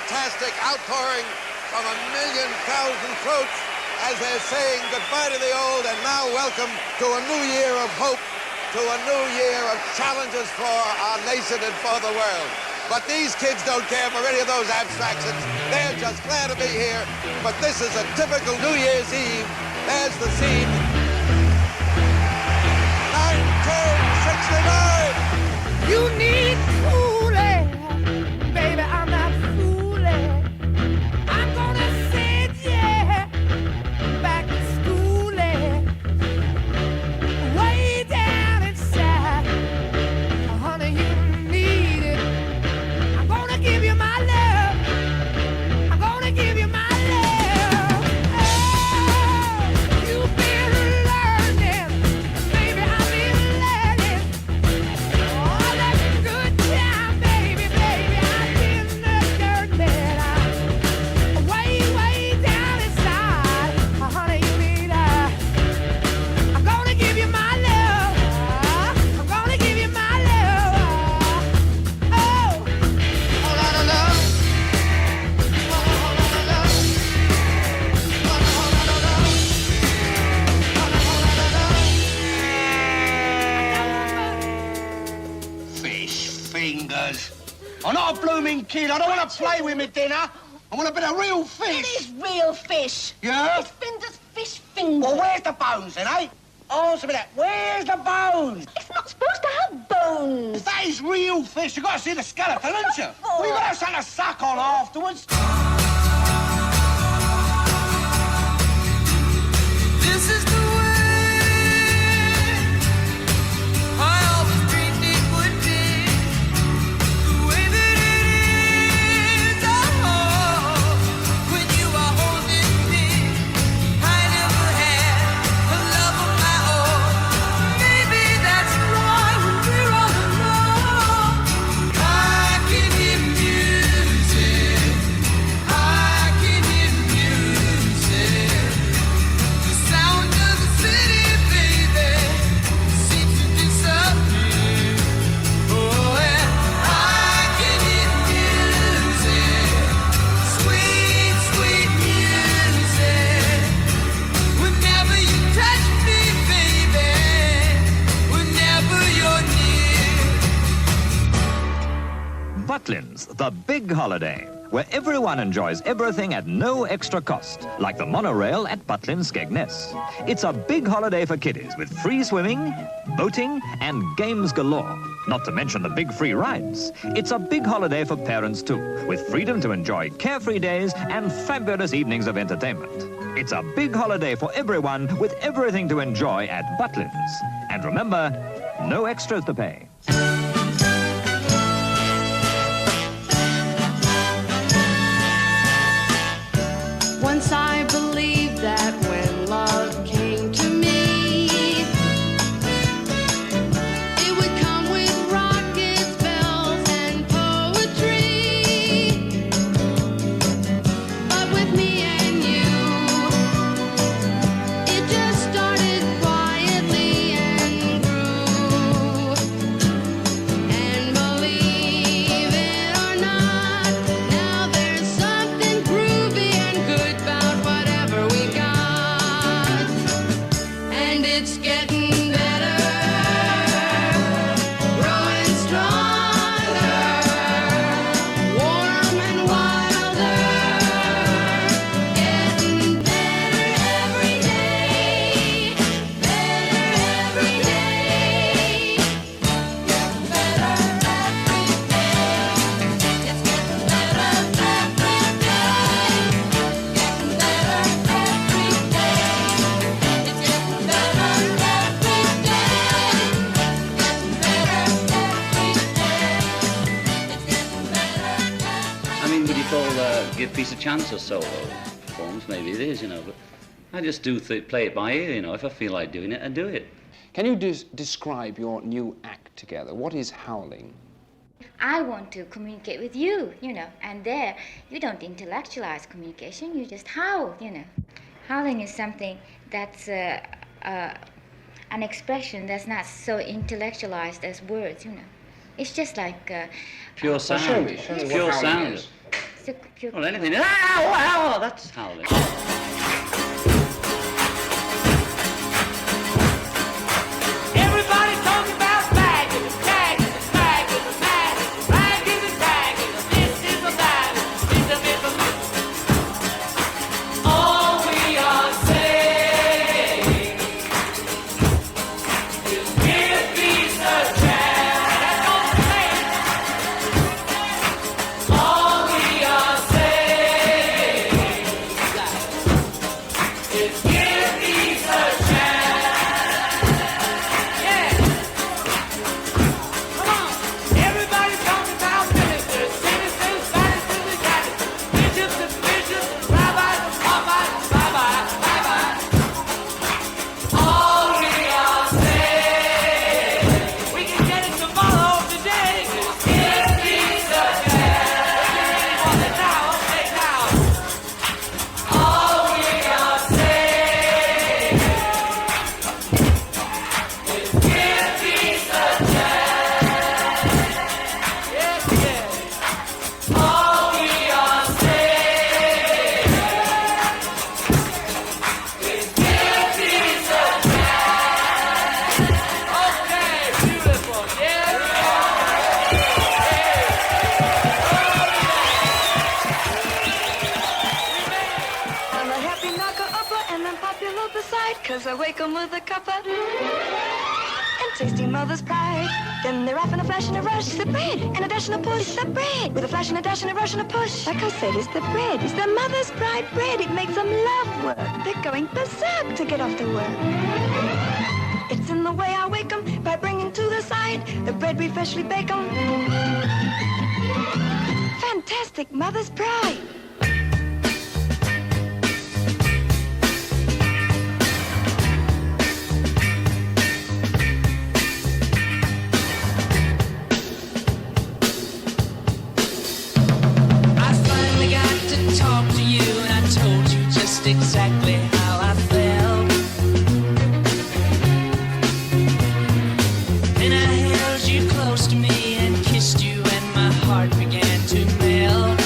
fantastic outpouring from 1,000,000 throats as they're saying goodbye to the old and now welcome to a new year of hope, to a new year of challenges for our nation and for the world. But these kids don't care for any of those abstractions. They're just glad to be here. But this is a typical New Year's Eve. There's the scene. 1969! You need fooling, baby, I'm not fooling. I'm gonna send you back to schooling. Way down inside, honey, you need it. I'm gonna give you my love. I'm gonna give you my love. Oh, you've been learning, baby, I've been learning. All that good time, baby, baby, I've been learning. Way, way down inside, honey, you need I'm gonna give you my love. I'm gonna give you my love. Oh, whole lot of love. Whole lot of love. Whole lot of love. Fish fingers. I'm not a blooming kid. I don't want to play with me dinner. I want a bit of real It fish. is real fish. Yeah? It's Finder's fish finger. Well, where's the bones then, eh? Answer me that. Where's the bones? It's not supposed to have bones. That is real fish. You've got to see the skeleton, haven't you? Well, you've got to have something to suck on afterwards. This is the way I always dreamed it would be. The way that it is, oh, when you are holding me. I never had a love of my own. Maybe that's why when we're all alone, I can hear music. I can hear music. The sound of the city, baby, seems to disappear. Oh, and I can hear music, sweet, sweet music. Whenever you touch me, baby, whenever you're near. Butlins, the big holiday, where everyone enjoys everything at no extra cost, like the monorail at Butlins Skegness. It's a big holiday for kiddies with free swimming, boating, and games galore, not to mention the big free rides. It's a big holiday for parents too, with freedom to enjoy carefree days and fabulous evenings of entertainment. It's a big holiday for everyone with everything to enjoy at Butlins. And remember, no extras to pay. Once I believed that when love came to me, it would come with rockets, bells, and poetry. But with me and you, it just started quietly and grew. And believe it or not, now there's something groovy and good about whatever we got. And it's getting better, growing stronger, warm and wilder, getting better every day, better every day, getting better every day. It's getting better every day, getting better every day. It's getting better every day, getting better every day. It's getting better. I mean, would you call Give Peace a Chance or solo performance? Maybe it is, you know, but I just do play it by ear, you know. If I feel like doing it, I do it. Can you describe your new act together? What is Howling? I want to communicate with you, you know, and there you don't intellectualize communication, you just howl, you know. Howling is something that's an expression that's not so intellectualized as words, you know. It's just like Pure sound. Show me Pure what howling sound. is. Just a pure. Well, anything. Ow, that's howling. Everybody talking about bagging, tagging, bagging, bagging, bagging and tagging. This is a that, this is a all we are saying is give peace a chance. All we are saying is give peace a chance. Yeah. Come on. Everybody talking about ministers, citizens, Pharisees, and Sadducees, bishops and bishops, rabbis and rabbis, bye-bye. All we are saying, we can get it tomorrow, today. Give peace a chance. Want it now, okay, now. All we are saying is give peace a chance. Yes, yes. All we are saying is give peace a chance. Okay, beautiful. Yes. I'm a happy knocker upper and I'm popular beside, 'cause I wake 'em with a cuppa and tasty mother's pride. Then they're off in a flash and a rush. The bread and a dash and a push. The bread with a flash and a dash and a rush and a push. Like I said, it's the bread. It's the mother's pride bread. It makes them love work. They're going berserk to get off to work. It's in the way I wake 'em by bringing to the side the bread we freshly bake 'em. Fantastic mother's pride. I finally got to talk to you, and I told you just exactly how I felt. Then I held you close to me and kissed you, and my heart began to melt.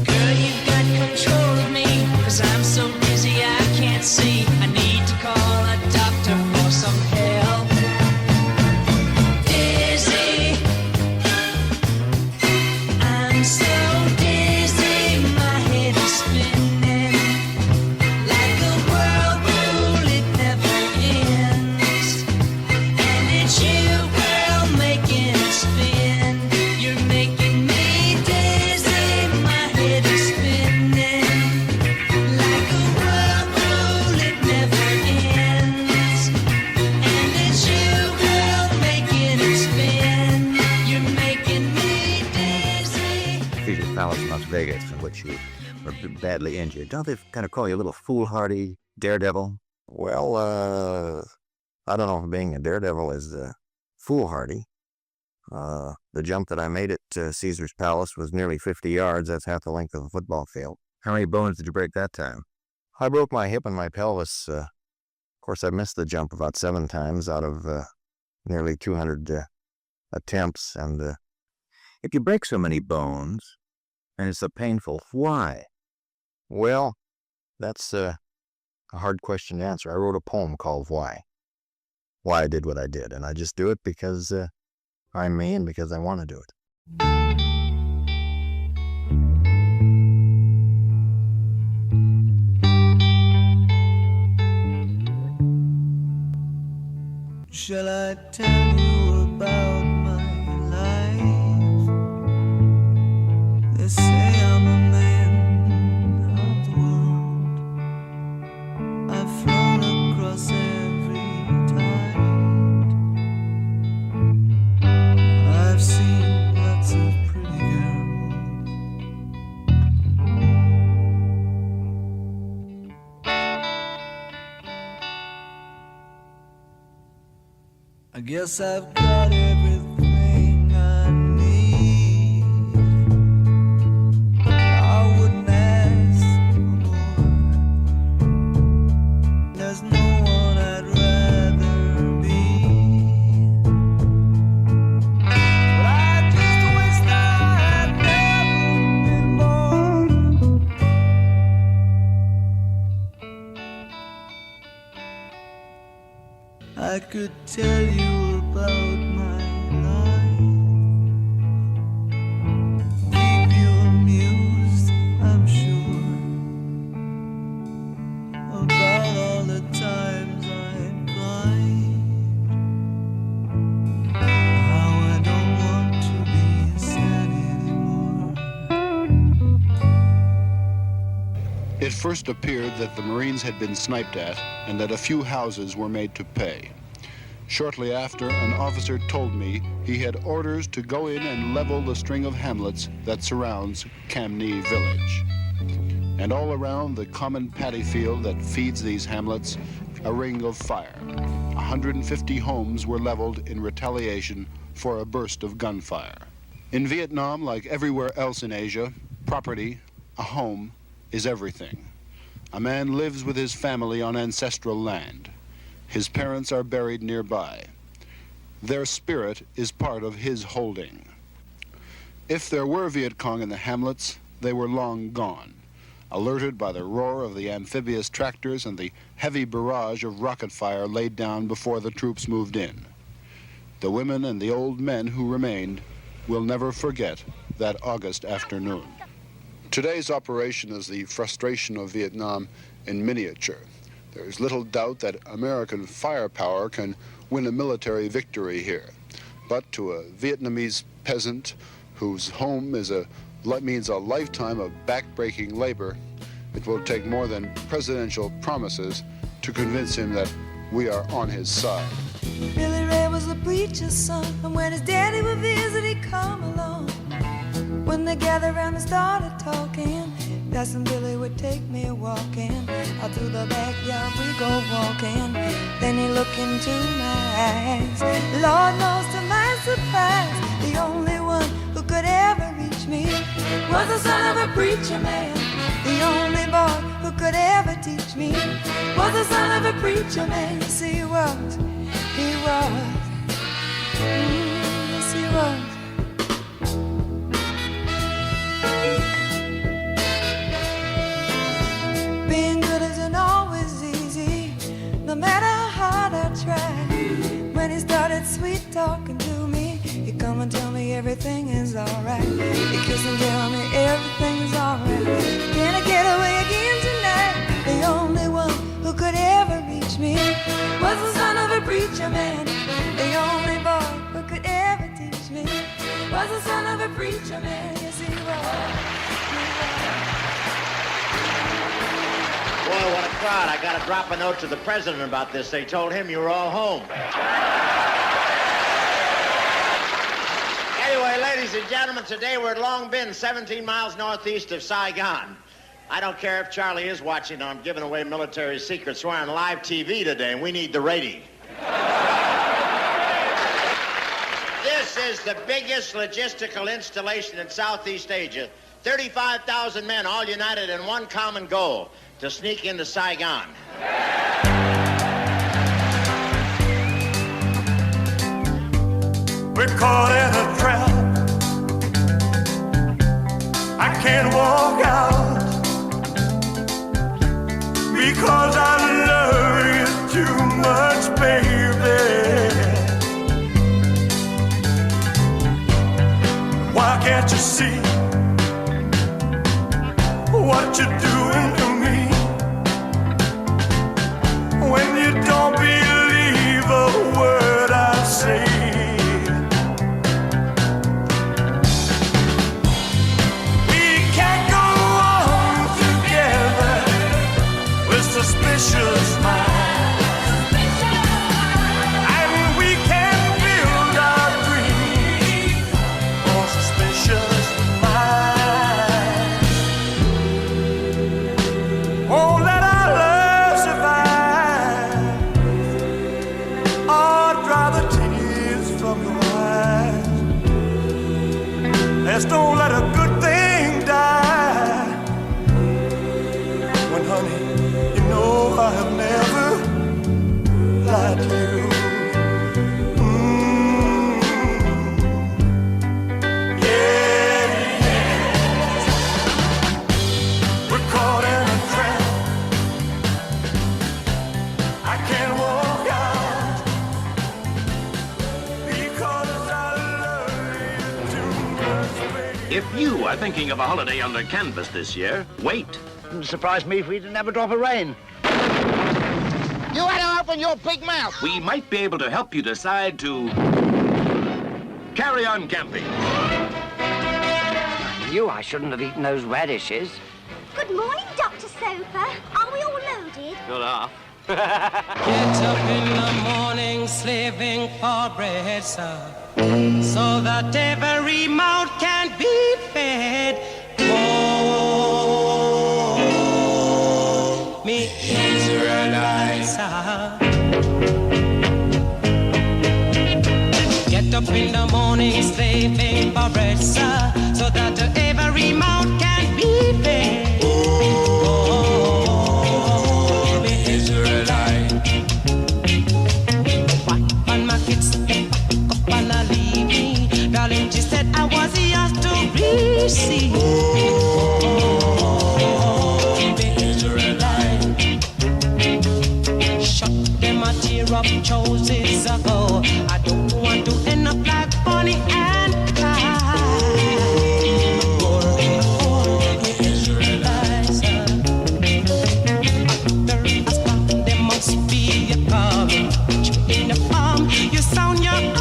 Girl, you've got control of me, 'cause I'm so dizzy I can't see. I need to call a doctor for some help. Dizzy, I'm so dizzy, my head is spinning like a whirlpool, it never ends. And it's you, girl, making it spin. You're making me dizzy, my head is spinning like a whirlpool, it never ends. And it's you, girl, making it spin. You're making me dizzy. Caesar's Palace in Las Vegas, in which you were badly injured. Don't they kind of call you a little foolhardy daredevil? Well, I don't know if being a daredevil is foolhardy. The jump that I made at Caesar's Palace was nearly 50 yards. That's half the length of a football field. How many bones did you break that time? I broke my hip and my pelvis. Of course, I missed the jump about 7 times out of nearly 200 attempts. And if you break so many bones, and it's so painful, why? Well, that's a hard question to answer. I wrote a poem called Why I Did What I Did, and I just do it because I'm me and because I want to do it. Shall I tell you about my life? They say I'm a man of the world. I've flown across every tide. I've seen lots of pretty girls. I guess I've got everything I need. I wouldn't ask for more. There's no one I'd rather be. But I just I could tell you about my life, keep you amused, I'm sure, about all the times I'm blind, how I don't want to be sad anymore. It first appeared that the Marines had been sniped at and that a few houses were made to pay. Shortly after, an officer told me he had orders to go in and level the string of hamlets that surrounds Camney village. And all around the common paddy field that feeds these hamlets, a ring of fire. 150 homes were leveled in retaliation for a burst of gunfire. In Vietnam, like everywhere else in Asia, property, a home, is everything. A man lives with his family on ancestral land. His parents are buried nearby. Their spirit is part of his holding. If there were Viet Cong in the hamlets, they were long gone, alerted by the roar of the amphibious tractors and the heavy barrage of rocket fire laid down before the troops moved in. The women and the old men who remained will never forget that August afternoon. Today's operation is the frustration of Vietnam in miniature. There is little doubt that American firepower can win a military victory here. But to a Vietnamese peasant whose home means a lifetime of back-breaking labor, it will take more than presidential promises to convince him that we are on his side. Billy Ray was the preacher's son, and when his daddy would visit, he'd come along. When they gathered around and started talking, Cousin Billy would take me walking. Out through the backyard we go walking. Then he looked into my eyes. Lord knows to my surprise, the only one who could ever reach me was the son of a preacher man. The only boy who could ever teach me was the son of a preacher man. Yes, he was. Yes, he was. Being good isn't always easy, no matter how hard I try. When he started sweet talking to me, he'd come and tell me everything is alright. He'd kiss and tell me everything's alright. Can I get away again tonight? The only one who could ever reach me was the son of a preacher man. The only boy who could ever teach me was the son of a preacher man. Yes, he was. Boy, what a crowd. I got to drop a note to the president about this. They told him you were all home. Anyway, ladies and gentlemen, today we're at Long Binh, 17 miles northeast of Saigon. I don't care if Charlie is watching. I'm giving away military secrets. We're on live TV today, and we need the rating. This is the biggest logistical installation in Southeast Asia. 35,000 men, all united in one common goal: to sneak into Saigon. We're caught in a trap. I can't walk out because I love you too much, baby. Why can't you see what you're doing to me? When you don't believe a word I say, we can't go on together with suspicious minds, and we can't build our dreams on suspicious minds. Oh, let our love survive, or dry the tears from your eyes. Let's don't let a good thing die. When, honey, you know I have never lied to you. We're caught in a trap. I can't walk out If you are thinking of a holiday under canvas this year, wait. Wouldn't surprise me if we didn't have a drop of rain. You had to open your big mouth. We might be able to help you decide to carry on camping. I knew I shouldn't have eaten those radishes. Good morning, Dr. Soper. Are we all loaded? Good off. Get up in the morning slaving for bread, sir, so that every mouth can be fed. Oh, me Israelites, get up in the morning slaving for bread, sir, so that every mouth can be fed. Darling, she said I was yours to receive. Oh, the Israelite. Shut them a tear up choices ago. I don't want to end up like Bonnie and Clyde. Oh, the Israelites. There must be a problem. In the palm, you sound your alarm.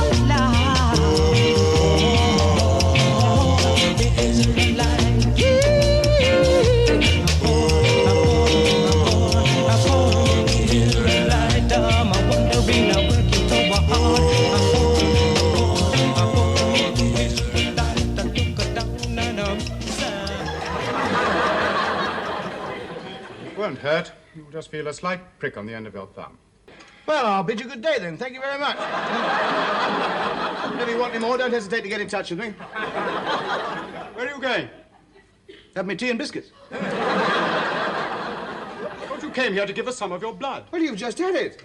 Won't hurt. You'll just feel a slight prick on the end of your thumb. Well, I'll bid you good day then. Thank you very much. If you want any more, don't hesitate to get in touch with me. Where are you going? Have me tea and biscuits. Thought you came here to give us some of your blood. Well, you've just had it.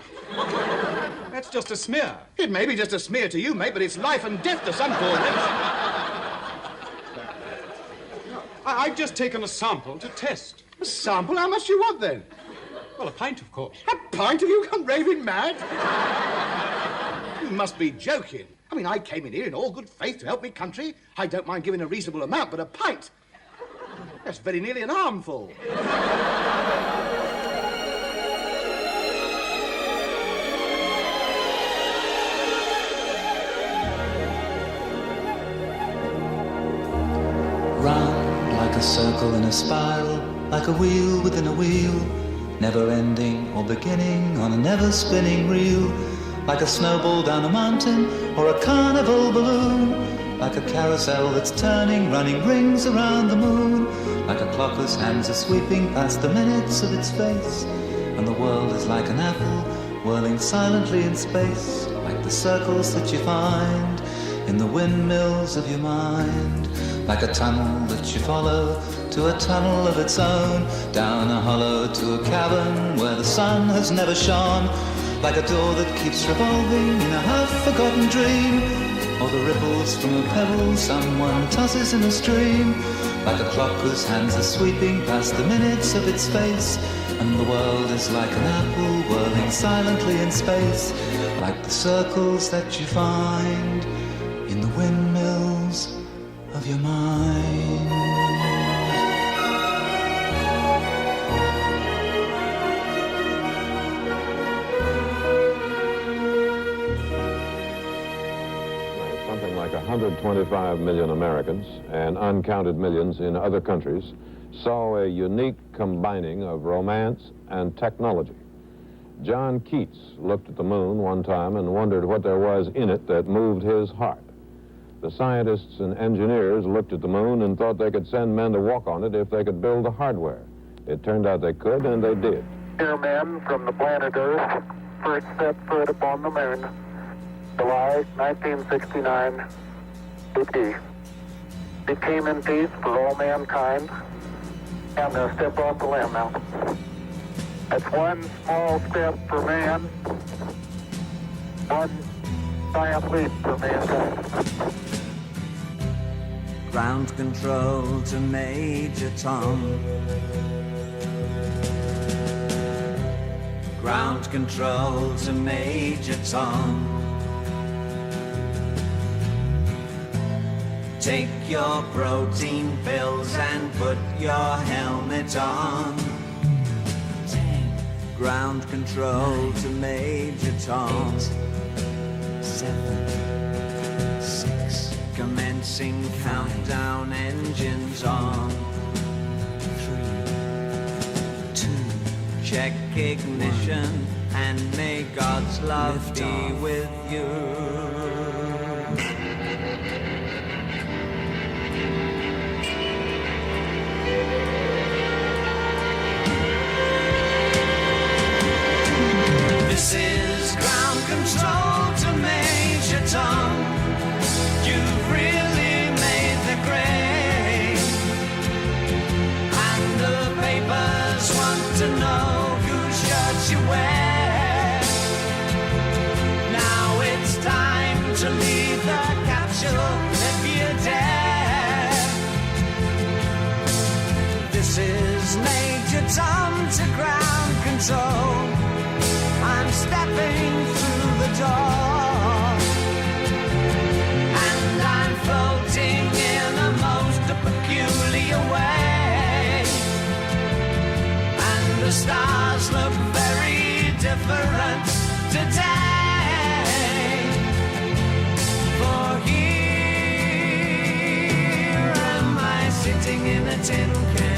That's just a smear. It may be just a smear to you, mate, but it's life and death to some poor wretch. I've just taken a sample to test. A sample? How much do you want, then? Well, a pint, of course. A pint? Have you gone raving mad? You must be joking. I mean, I came in here in all good faith to help me country. I don't mind giving a reasonable amount, but a pint? That's very nearly an armful. Round like a circle in a spiral, like a wheel within a wheel, never ending or beginning on a never spinning reel, like a snowball down a mountain or a carnival balloon, like a carousel that's turning, running rings around the moon, like a clock whose hands are sweeping past the minutes of its face, and the world is like an apple whirling silently in space, like the circles that you find in the windmills of your mind, like a tunnel that you follow to a tunnel of its own, down a hollow to a cavern where the sun has never shone, like a door that keeps revolving in a half-forgotten dream, or the ripples from a pebble someone tosses in a stream, like a clock whose hands are sweeping past the minutes of its face, and the world is like an apple whirling silently in space, like the circles that you find in the windmills of your mind. Something like 125 million Americans and uncounted millions in other countries saw a unique combining of romance and technology. John Keats looked at the moon one time and wondered what there was in it that moved his heart. The scientists and engineers looked at the moon and thought they could send men to walk on it if they could build the hardware. It turned out they could, and they did. Dear men from the planet Earth, first set foot upon the moon, July 1969, AD. It came in peace for all mankind. I'm going to step off the limb now. That's one small step for man, one giant leap for mankind. Ground control to Major Tom. Ground control to Major Tom. Take your protein pills and put your helmet on. 10. Ground control to Major Tom. 8, 7, 6. Commencing countdown, engines on. 3, 2. Check ignition and may God's love be with you. This is ground control to Major Tom. You've really made the grade, and the papers want to know whose shirt you wear. Now it's time to leave the capsule if you dare. This is Major Tom to ground control. I'm stepping through the door, and I'm floating in a most peculiar way, and the stars look very different today. For here am I sitting in a tin can.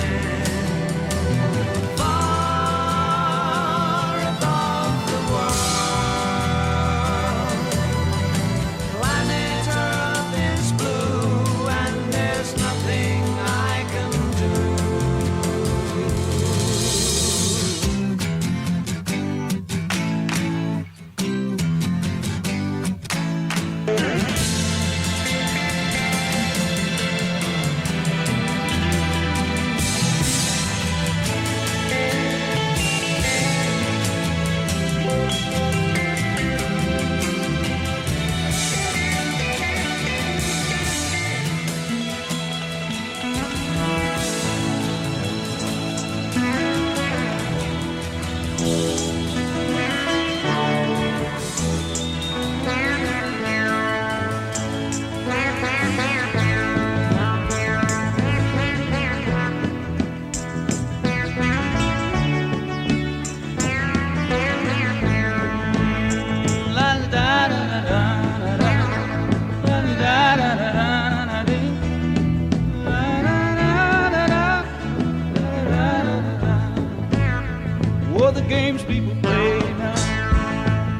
Games people play now,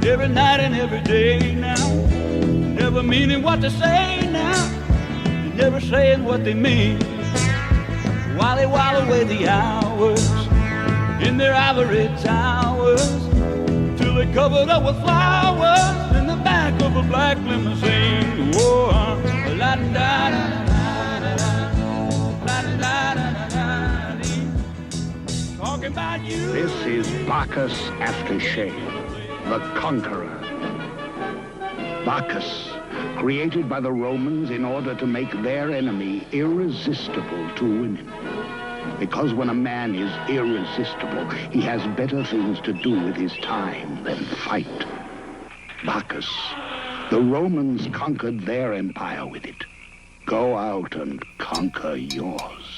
every night and every day now, never meaning what they say now, never saying what they mean, while they while away the hours in their ivory towers, till they're covered up with flowers in the back of a black limousine. Whoa, la da da da da da da da. About you. This is Bacchus aftershave, the conqueror. Bacchus, created by the Romans in order to make their enemy irresistible to women. Because when a man is irresistible, he has better things to do with his time than fight. Bacchus, the Romans conquered their empire with it. Go out and conquer yours.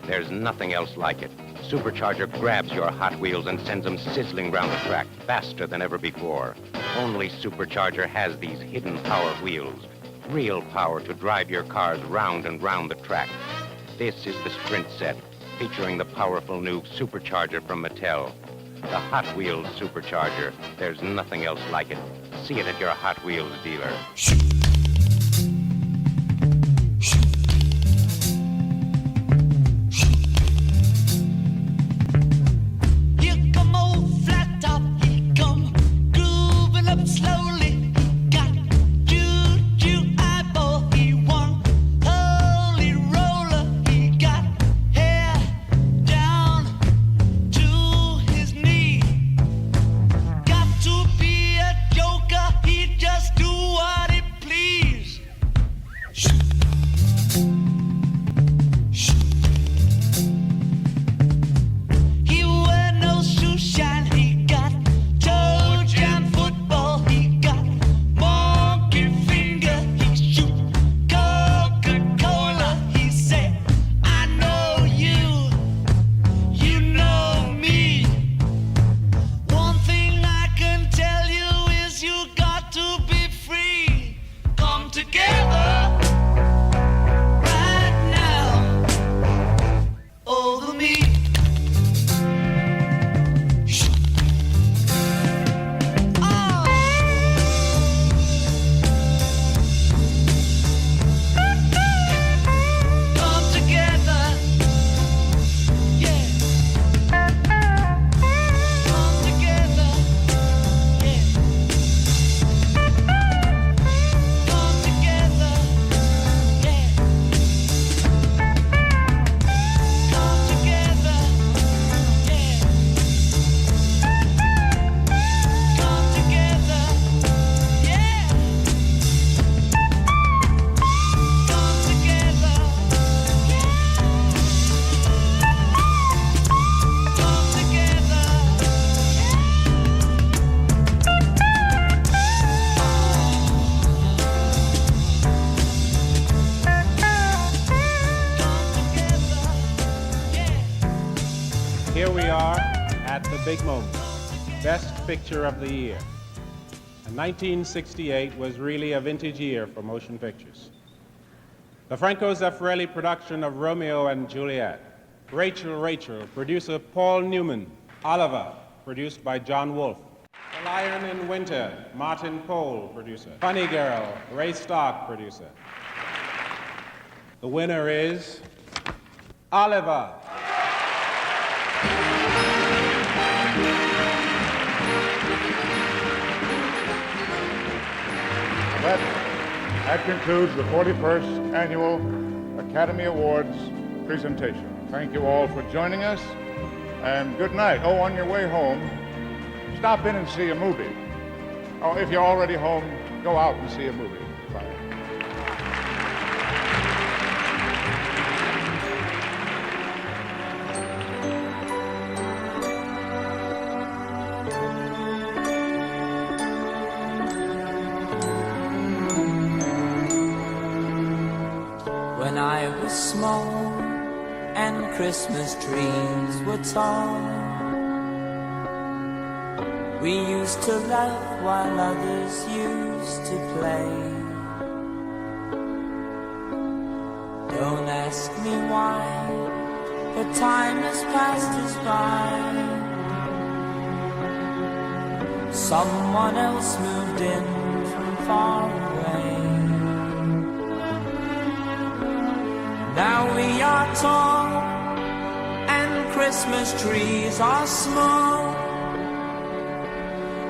There's nothing else like it. Supercharger grabs your Hot Wheels and sends them sizzling round the track faster than ever before. Only Supercharger has these hidden power wheels. Real power to drive your cars round and round the track. This is the Sprint set, featuring the powerful new Supercharger from Mattel. The Hot Wheels Supercharger. There's nothing else like it. See it at your Hot Wheels dealer. Here come old flat top, he come grooving up slowly. He got juju eyeball, he won holy roller. He got hair down to his knee. Got to be a joker, he just do what he please. He wear no shoe shine, he got toe jam football, he got monkey finger, he shoot Coca-Cola. He say, I know you, you know me. One thing I can tell you is you got to be free. Come together right now over me. Come together, yeah. Come together, yeah. Come together, yeah. Come together, yeah. Come together, yeah. Come together, come together, Here we are at the big moment, best picture of the year. And 1968 was really a vintage year for motion pictures. The Franco Zeffirelli production of Romeo and Juliet, Rachel, producer Paul Newman, Oliver, produced by John Wolfe, The Lion in Winter, Martin Cole, producer, Funny Girl, Ray Stark, producer. The winner is Oliver. That concludes the 41st Annual Academy Awards presentation. Thank you all for joining us, and good night. Oh, on your way home, stop in and see a movie. Oh, if you're already home, go out and see a movie. Bye. When I was small and Christmas trees were tall, we used to laugh while others used to play. Don't ask me why, the time has passed us by. Someone else moved in from far away. Now we are tall and Christmas trees are small,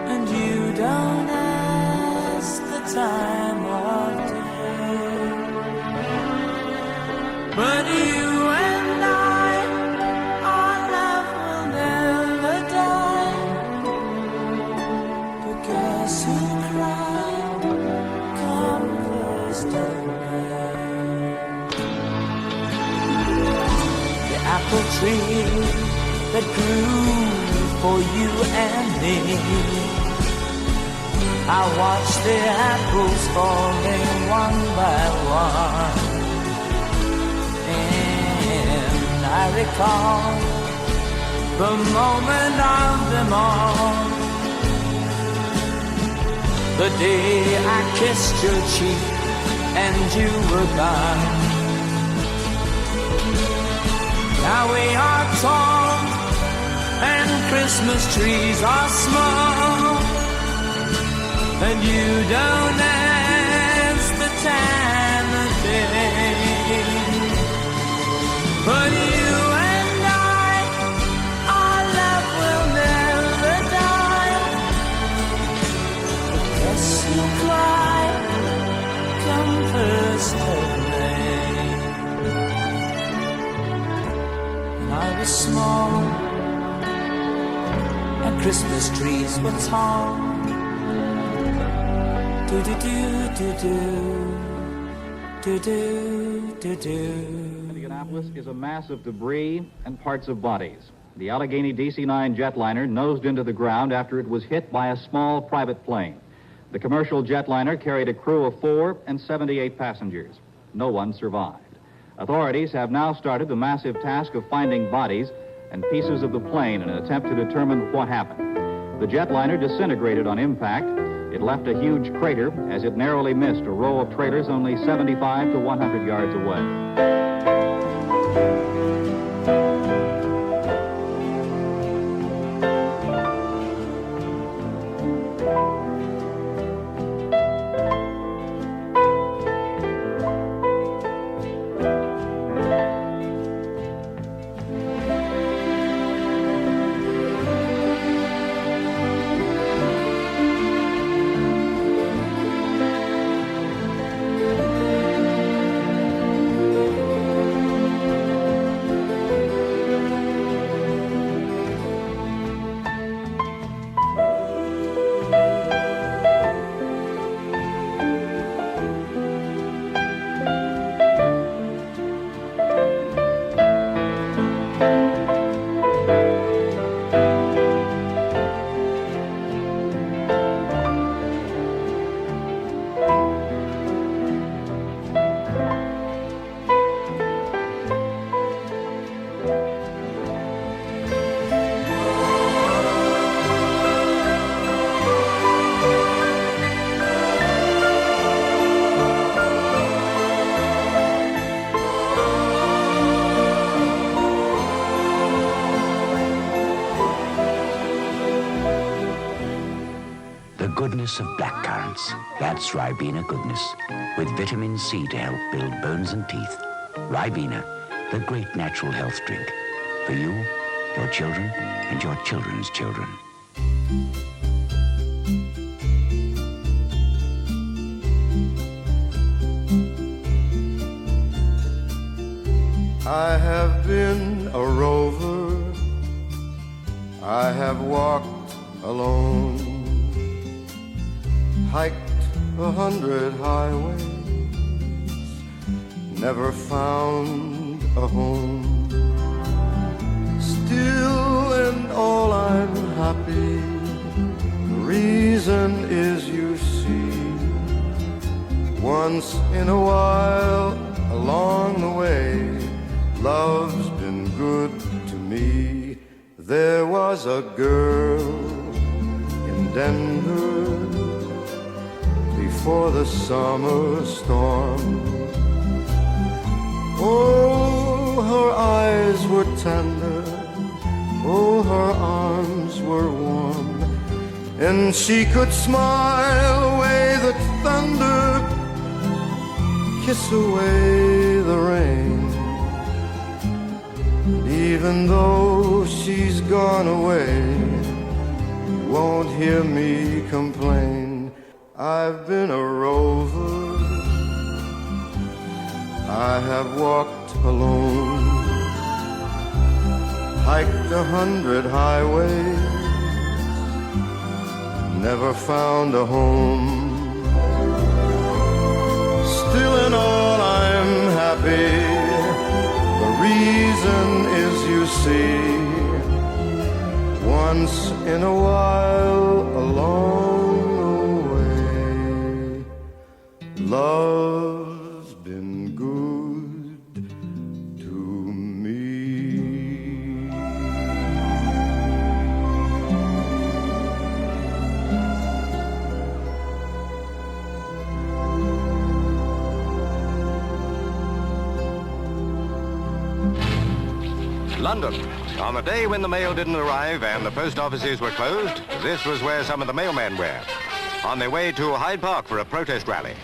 and you don't ask the time of day. But you and I, our love will never die. But guess who cried come first of May? The apple tree that grew for you and me. I watch the apples falling one by one, and I recall the moment of them all, the day I kissed your cheek and you were gone. Now we are tall and Christmas trees are small, and you don't ask the time of day. But you and I, our love will never die. The kiss you cry, come first of May. And I was small, and Christmas trees were tall. Indianapolis is a mass of debris and parts of bodies. The Allegheny DC-9 jetliner nosed into the ground after it was hit by a small private plane. The commercial jetliner carried a crew of 4 and 78 passengers. No one survived. Authorities have now started the massive task of finding bodies and pieces of the plane in an attempt to determine what happened. The jetliner disintegrated on impact. It left a huge crater as it narrowly missed a row of trailers only 75 to 100 yards away. Of blackcurrants. That's Ribena goodness, with vitamin C to help build bones and teeth. Ribena, the great natural health drink. For you, your children, and your children's children. I have been a rover. I have walked alone, hiked 100 highways, never found a home. Still and all I'm happy. The reason is, you see, once in a while along the way, love's been good to me. There was a girl in Denver before the summer storm. Oh, her eyes were tender, oh, her arms were warm, and she could smile away the thunder, kiss away the rain. Even though she's gone away, you won't hear me complain. I've been a rover, I have walked alone, hiked 100 highways, never found a home. Still in all I'm happy. The reason is, you see, once in a while along the way, love's been good to me. London. On the day when the mail didn't arrive and the post offices were closed, this was where some of the mailmen were, on their way to Hyde Park for a protest rally.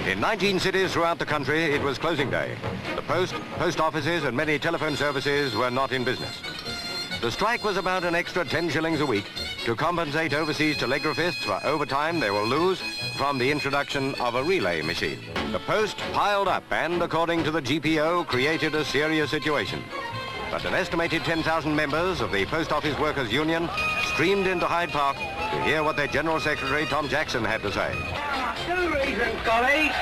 In 19 cities throughout the country, it was closing day. The post offices and many telephone services were not in business. The strike was about an extra 10 shillings a week to compensate overseas telegraphists for overtime they will lose from the introduction of a relay machine. The post piled up and, according to the GPO, created a serious situation. But an estimated 10,000 members of the Post Office Workers Union streamed into Hyde Park to hear what their General Secretary, Tom Jackson, had to say. Two reasons, colleagues,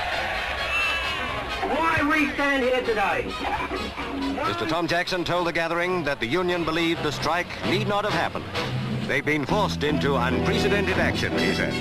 why we stand here today. Mr. Tom Jackson told the gathering that the union believed the strike need not have happened. They've been forced into unprecedented action, he said.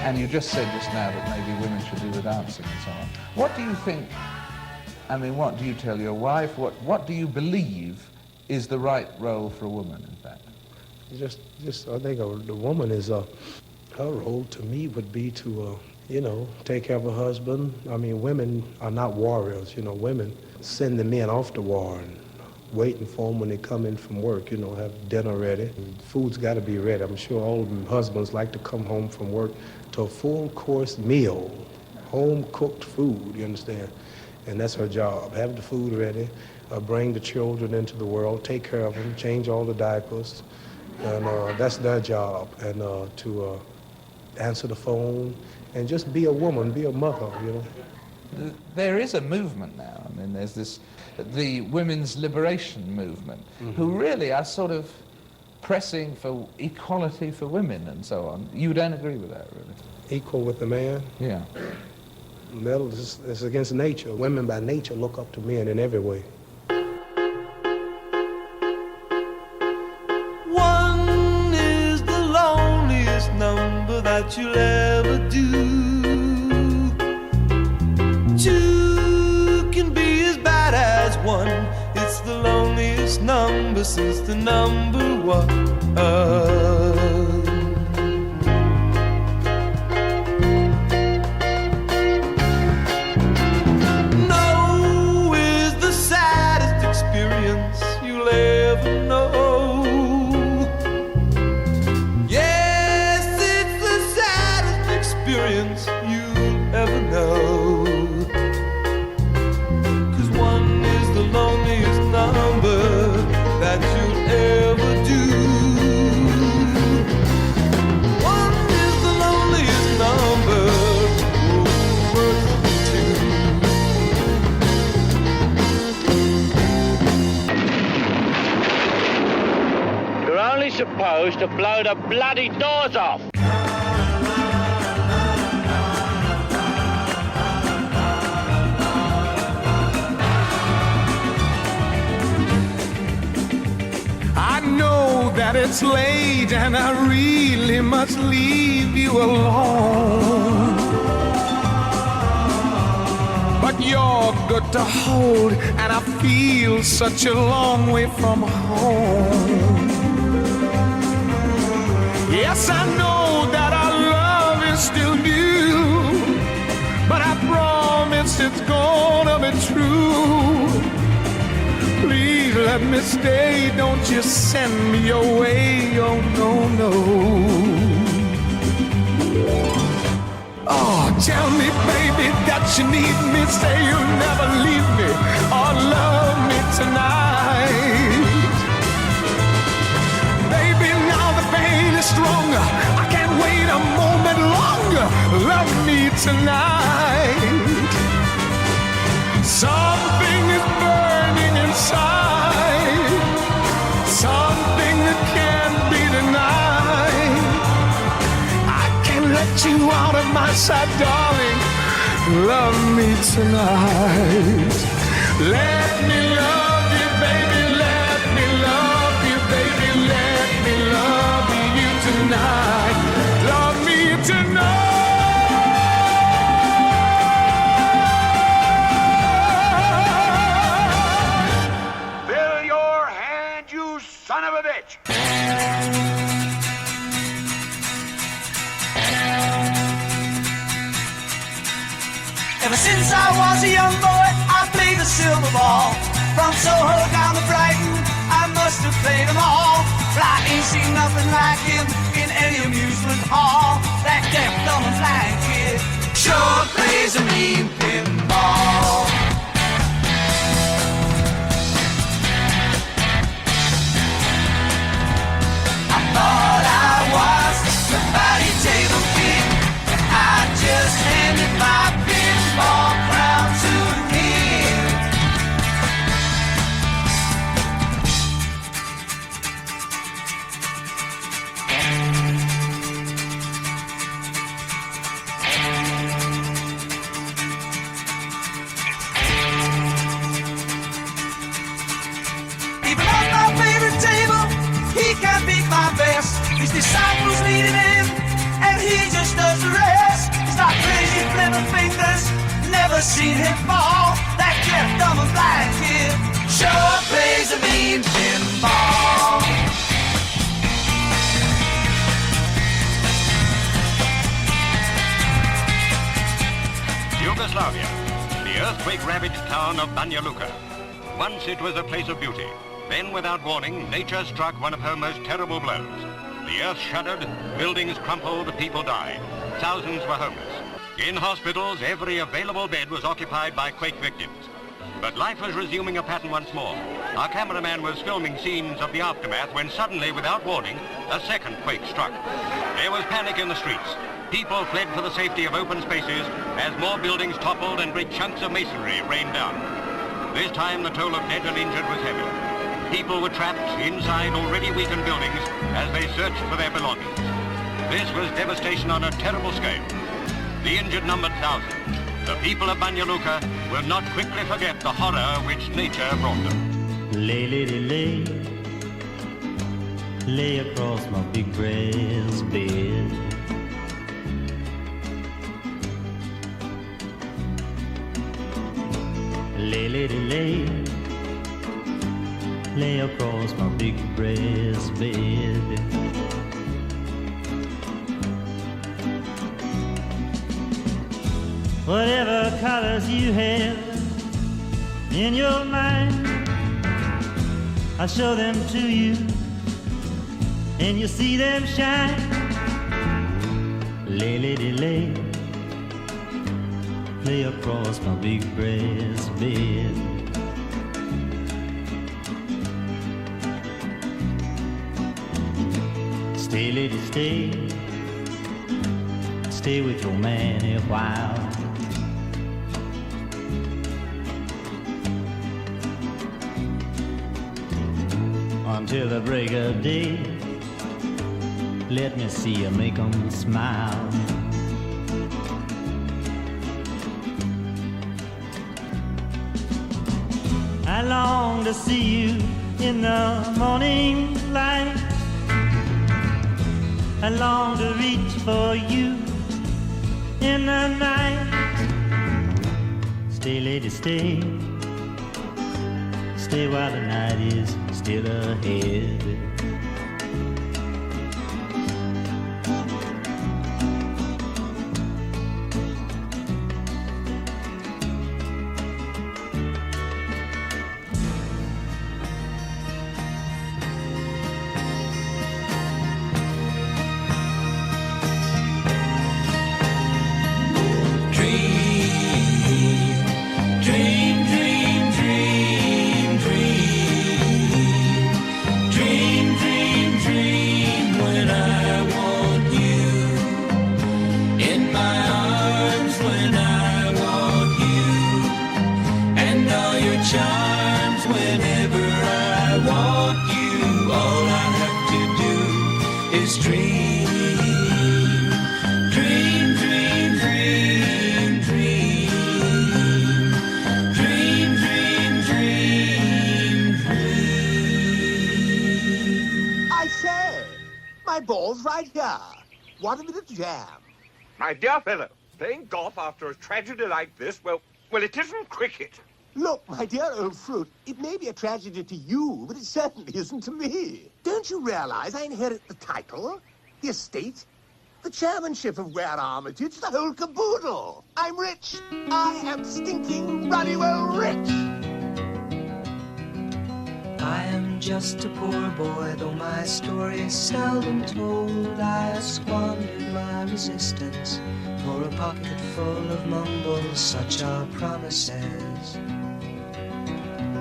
And you just said just now that maybe women should do the dancing and so on. What do you think, I mean, what do you tell your wife? What do you believe is the right role for a woman, in fact? Just I think the woman is, her role to me would be to, take care of her husband. I mean, women are not warriors, women send the men off to war and waiting for them when they come in from work, have dinner ready. Food's got to be ready. I'm sure all husbands like to come home from work to a full-course meal, home-cooked food, you understand? And that's her job. Have the food ready, bring the children into the world, take care of them, change all the diapers, and that's their job. And to answer the phone and just be a woman, be a mother, There is a movement now. I mean, there's the women's liberation movement, who really are sort of pressing for equality for women and so on. You don't agree with that, really? Equal with the man? Yeah. Well, it's against nature. Women by nature look up to men in every way. One is the loneliest number that you'll ever do. Two can be as bad as one. It's the loneliest number since the number one. No is the saddest experience you'll ever know. Yes, it's the saddest experience you'll ever know. That you'll ever do. One is the loneliest number, worth You're only supposed to blow the bloody doors off. that it's late and I really must leave you alone. But you're good to hold, and I feel such a long way from home. Yes, I know that our love is still new, but I promise it's gonna be true. Please let me stay, don't you send me away, oh no, no. Oh, tell me, baby, that you need me, say you'll never leave me or love me tonight. Baby, now the pain is stronger, I can't wait a moment longer, love me tonight. Something is burning inside, something that can't be denied. I can't let you out of my sight, darling. Love me tonight. Let me love you, baby. Let me love you, baby. Let me love you tonight. Love me tonight. Son of a bitch! Ever since I was a young boy, I played the silver ball. From Soho down to Brighton, I must have played them all. But I ain't seen nothing like him in any amusement hall. That deaf, dumb, and blind kid sure plays a mean pinball. Thought I was the body table king, and I just handed my pinball crown to him. Even on my favorite table, he can't beat my best. His disciples leading him, and he just does the rest. He's not crazy, flipping fingers, never seen him fall. That deaf, dumb, and blind kid sure plays a mean pinball. Yugoslavia, the earthquake-ravaged town of Banja Luka. Once it was a place of beauty. Then, without warning, nature struck one of her most terrible blows. The earth shuddered, buildings crumpled, people died. Thousands were homeless. In hospitals, every available bed was occupied by quake victims. But life was resuming a pattern once more. Our cameraman was filming scenes of the aftermath when suddenly, without warning, a second quake struck. There was panic in the streets. People fled for the safety of open spaces as more buildings toppled and great chunks of masonry rained down. This time, the toll of dead and injured was heavy. People were trapped inside already weakened buildings as they searched for their belongings. This was devastation on a terrible scale. The injured numbered thousands. The people of Banja Luka will not quickly forget the horror which nature brought them. Lay, lady, lay, lay across my big brass bed. Lay, lady, lay, lay across my big brass bed. Whatever colors you have in your mind, I'll show them to you, and you'll see them shine. Lay, lady, lay, lay across my big brass bed. Stay, lady, stay, stay with your man a while. Until the break of day, let me see you make 'em smile. I long to see you in the morning light, I long to reach for you in the night. Stay, lady, stay. Stay while the night is still ahead. My dear fellow, playing golf after a tragedy like this, well, it isn't cricket. Look, my dear old fruit, it may be a tragedy to you, but it certainly isn't to me. Don't you realize I inherit the title, the estate, the chairmanship of Ware Armitage, the whole caboodle? I'm rich. I am stinking, ruddy well rich. I am just a poor boy, though my story is seldom told. I have squandered my resistance for a pocket full of mumbles, such are promises.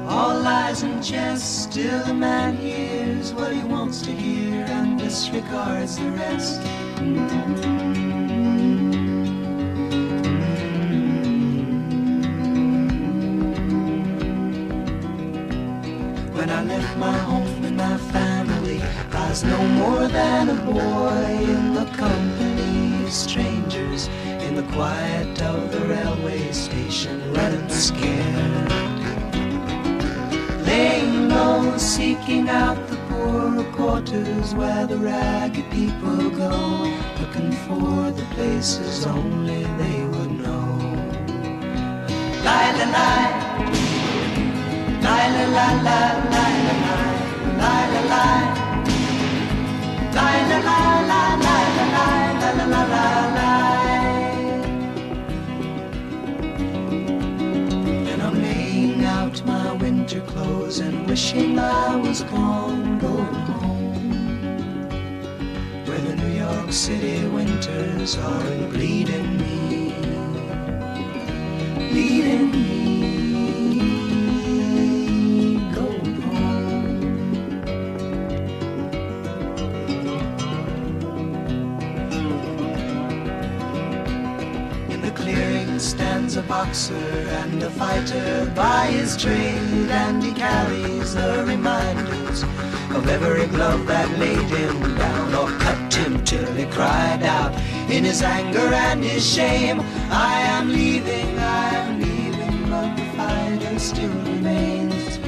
All lies and jest, still a man hears what he wants to hear and disregards the rest. When I left my home and my family, I was no more than a boy in the company of strangers, in the quiet of the railway station, running scared. Laying low, seeking out the poorer quarters where the ragged people go, looking for the places only they would know. Lie, lie, lie. Lie, lie, lie, lie, lie, lie, lie, lie. Lie, lie, lie, lie, lie, lie, lie, lie, lie, lie. And I'm laying out my winter clothes and wishing I was gone, going home, where the New York City winters are bleeding me, bleeding me. Stands a boxer and a fighter by his trade, and he carries the reminders of every glove that laid him down or cut him till he cried out in his anger and his shame, I am leaving, but the fighter still remains.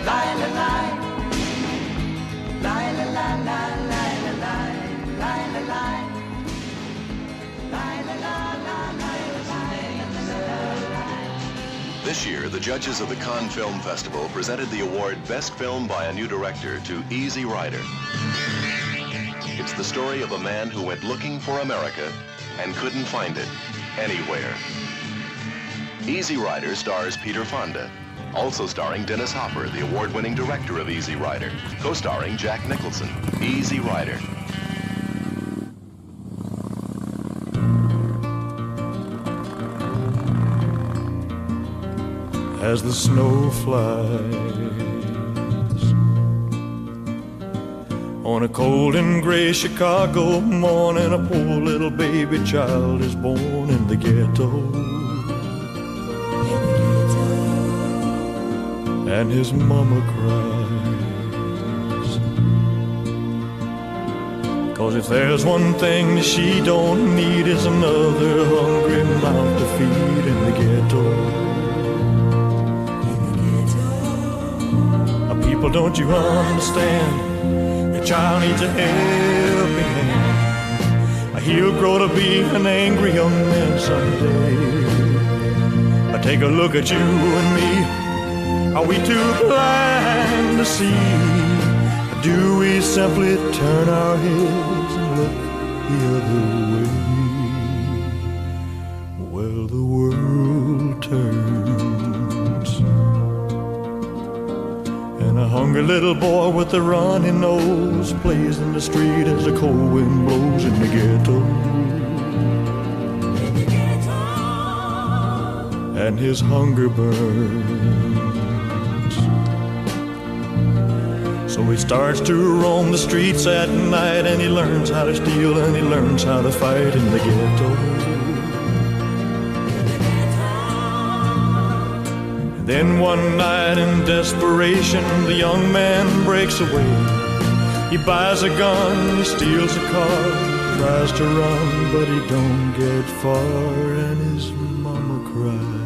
Lie, lie, lie. Lie, lie, lie, lie, lie. This year, the judges of the Cannes Film Festival presented the award Best Film by a New Director to Easy Rider. It's the story of a man who went looking for America and couldn't find it anywhere. Easy Rider stars Peter Fonda, also starring Dennis Hopper, the award-winning director of Easy Rider, co-starring Jack Nicholson. Easy Rider. As the snow flies on a cold and gray Chicago morning, a poor little baby child is born in the ghetto. And his mama cries, 'cause if there's one thing that she don't need is another hungry mouth to feed in the ghetto. Well, don't you understand? Your child needs a helping hand. He'll grow to be an angry young man someday. Take a look at you and me. Are we too blind to see? Do we simply turn our heads and look the other way? Well, the world turns, and a hungry little boy with a runny nose plays in the street as the cold wind blows in the ghetto. And his hunger burns. So he starts to roam the streets at night, and he learns how to steal, and he learns how to fight in the ghetto. And then one night in desperation, the young man breaks away. He buys a gun, he steals a car, tries to run, but he don't get far, and his mama cries.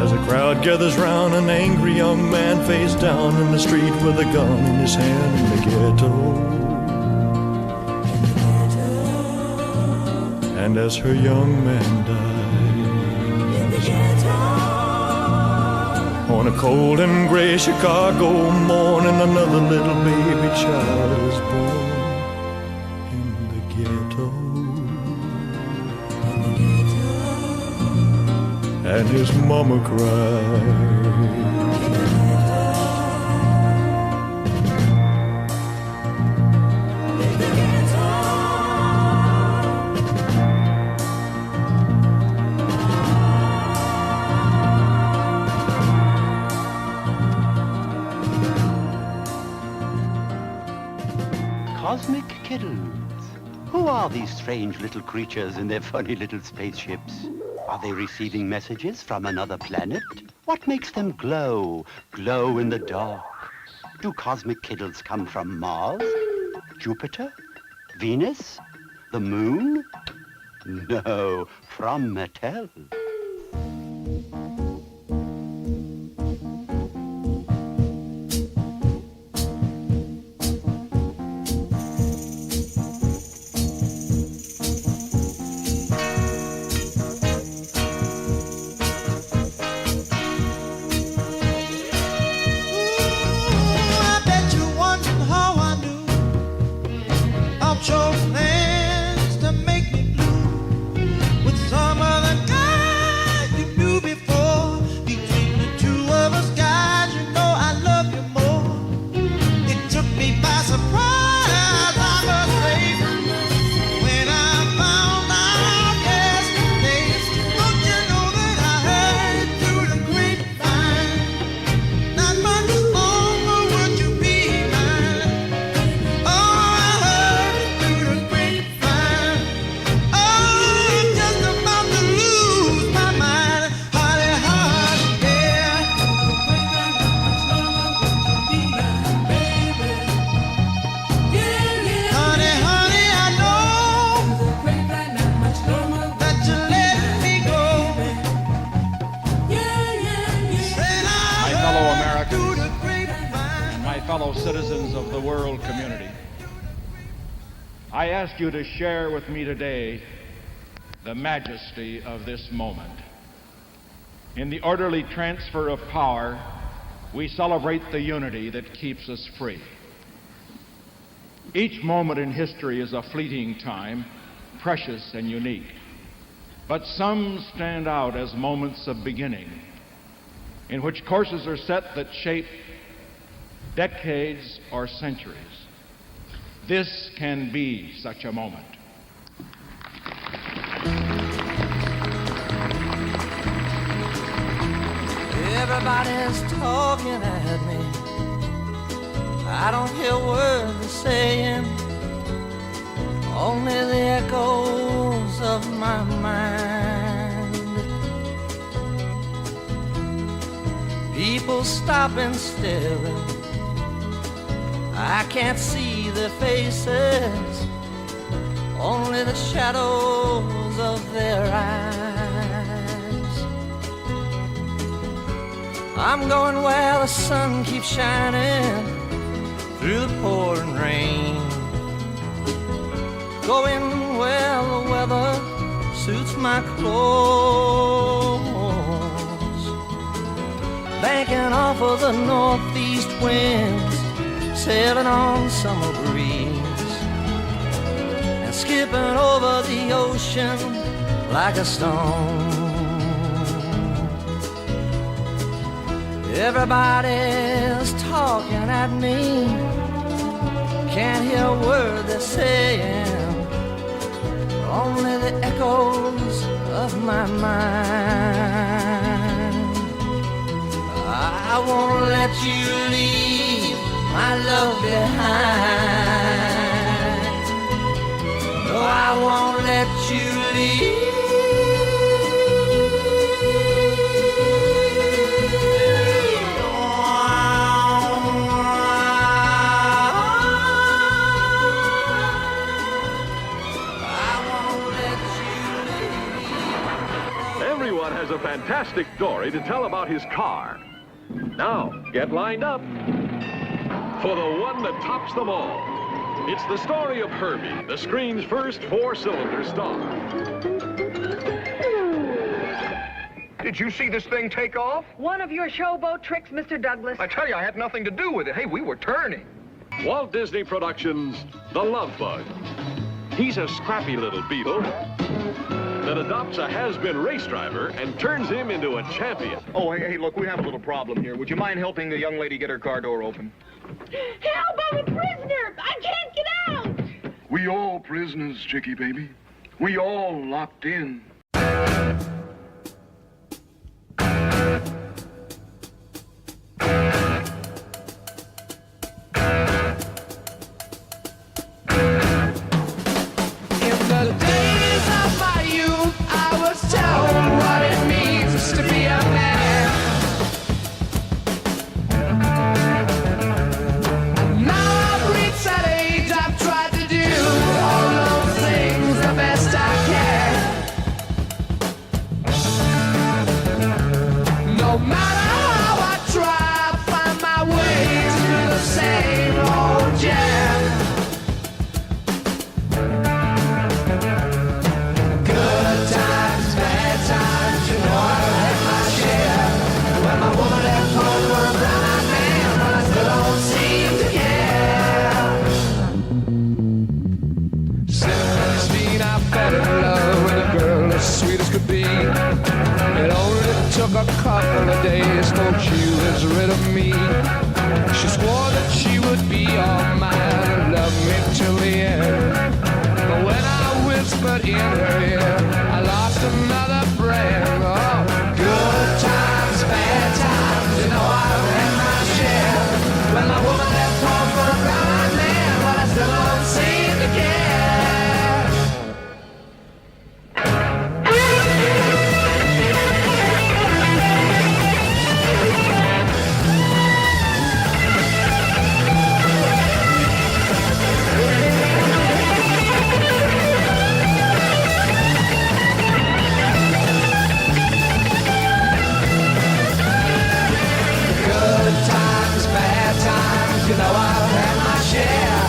As a crowd gathers round, an angry young man face down in the street with a gun in his hand in the ghetto. And as her young man dies, on a cold and gray Chicago morning, another little baby child is born in the ghetto. And his mama cried. Cosmic kittens. Who are these strange little creatures in their funny little spaceships? Are they receiving messages from another planet? What makes them glow in the dark? Do cosmic kittles come from Mars? Jupiter? Venus? The moon? No, from Mattel. Citizens of the world community, I ask you to share with me today the majesty of this moment. In the orderly transfer of power, we celebrate the unity that keeps us free. Each moment in history is a fleeting time, precious and unique, but some stand out as moments of beginning, in which courses are set that shape decades or centuries. This can be such a moment. Everybody's talking at me. I don't hear words they're saying, only the echoes of my mind. People stop and staring. I can't see their faces, only the shadows of their eyes. I'm going where the sun keeps shining through the pouring rain. Going where the weather suits my clothes. Banking off of the northeast winds, sailing on summer breeze, and skipping over the ocean like a stone. Everybody's talking at me, can't hear a word they're saying, only the echoes of my mind. I won't let you leave my love behind. No, I won't let you leave. Everyone has a fantastic story to tell about his car. Now, get lined up for the one that tops them all. It's the story of Herbie, the screen's first four-cylinder star. Did you see this thing take off? One of your showboat tricks, Mr. Douglas. I tell you, I had nothing to do with it. Hey, we were turning. Walt Disney Productions' The Love Bug. He's a scrappy little beetle that adopts a has-been race driver and turns him into a champion. Oh, hey, look, we have a little problem here. Would you mind helping the young lady get her car door open? Help! I'm a prisoner! I can't get out! We all prisoners, Chicky baby. We all locked in. Took a couple of days till she was rid of me. She swore that she would be all mine and love me till the end. But when I whispered in her ear, I lost another friend. Oh, good times, bad times, you know I've had my share. When my woman left home for a brown-eyed man, but I still don't seem to care. You know I've had my share.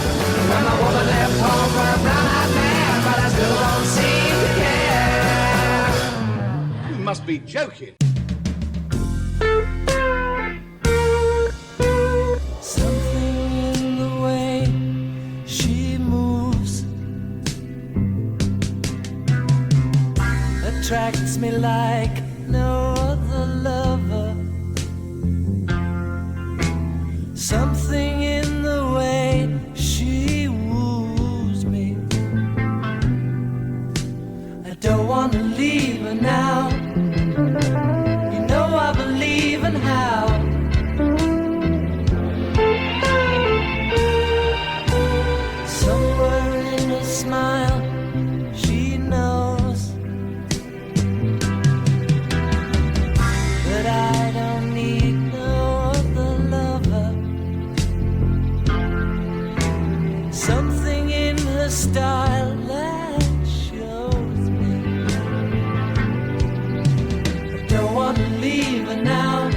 When my woman left home for a brown-eyed man, but I still don't seem to care. You must be joking. Something in the way she moves attracts me like no other lover. Something in the way she woos me. I don't want to leave her now. You know I believe in how. Somewhere in her smile, she knows that I don't need no other lover. Something in her style that shows me I don't want to leave her now.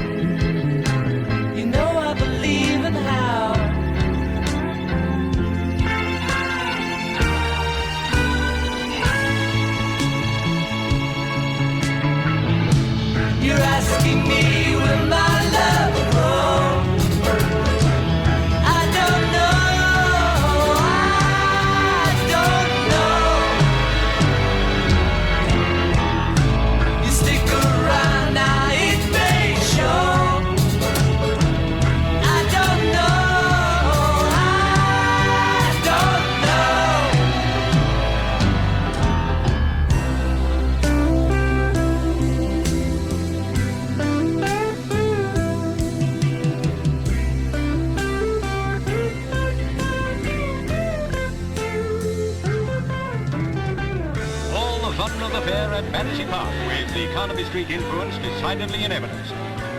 at Battersea Park, with the Carnaby Street influence decidedly in evidence.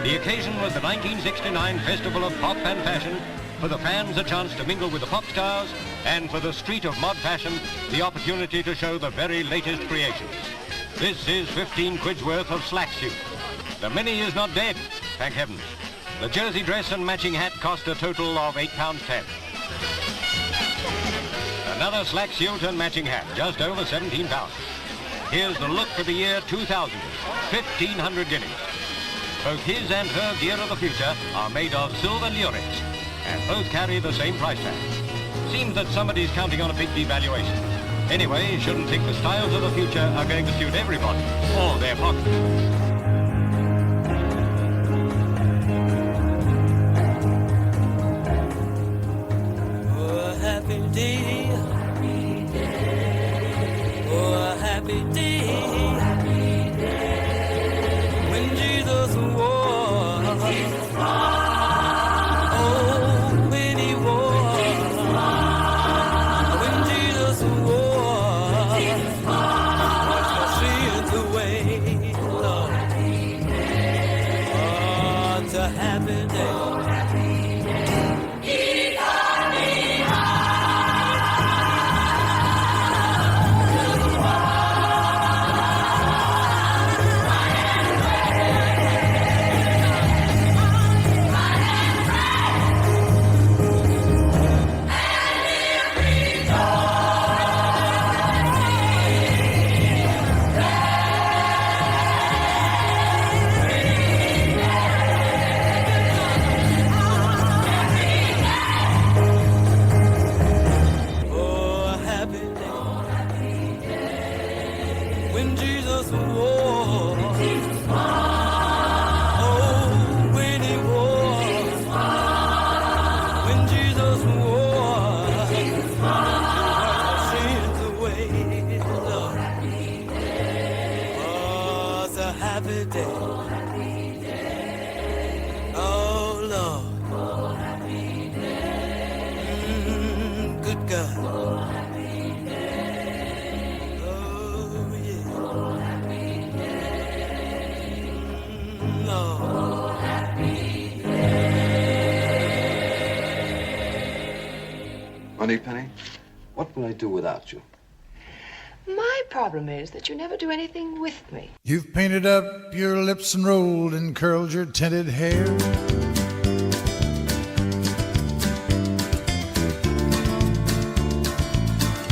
The occasion was the 1969 Festival of Pop and Fashion. For the fans, a chance to mingle with the pop stars, and for the street of mod fashion, the opportunity to show the very latest creations. This is 15 quid's worth of slack suit. The Mini is not dead, thank heavens. The jersey dress and matching hat cost a total of £8.10. Another slack suit and matching hat, just over £17. Here's the look for the year 2000, 1,500 guineas. Both his and her gear of the future are made of silver lurex, and both carry the same price tag. Seems that somebody's counting on a big devaluation. Anyway, you shouldn't think the styles of the future are going to suit everybody or their pockets. Oh, a happy day. Oh, a happy day. When Jesus was. Oh, when he was. When Jesus was. Washed my sins away, Lord. Oh, it's a happy day. When Jesus was. Oh, when he was. When Jesus was. Washed my sins away, Lord. Oh, it's a happy day. Oh, Lord. Good God. Moneypenny, what will I do without you? My problem is that you never do anything with me. You've painted up your lips and rolled and curled your tinted hair.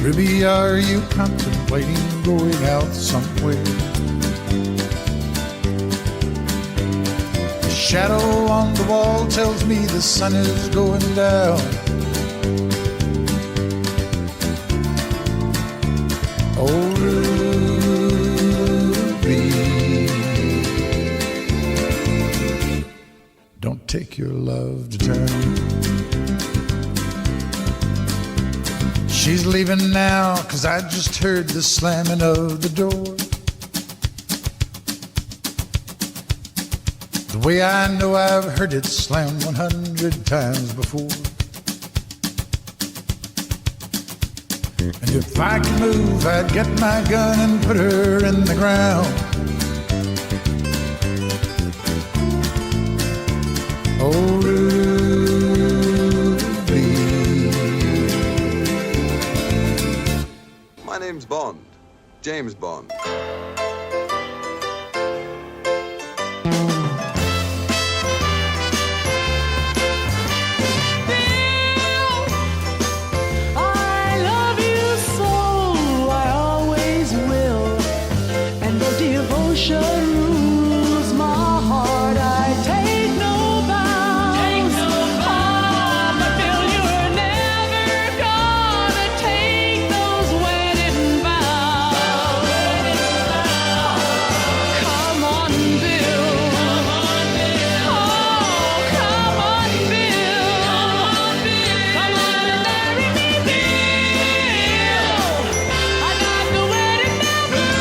Ruby, are you contemplating going out somewhere? The shadow on the wall tells me the sun is going down. Oh, Ruby, don't take your love to town. She's leaving now, 'cause I just heard the slamming of the door. The way I know I've heard it slam 100 times before. And if I could move, I'd get my gun and put her in the ground. Oh, Ruby. My name's Bond, James Bond. Rules my heart, I take no vows. But Bill, you're never gonna take those wedding vows. Come on, Bill. Oh, come on, Bill. Come on and marry me, Bill. I got the wedding blues.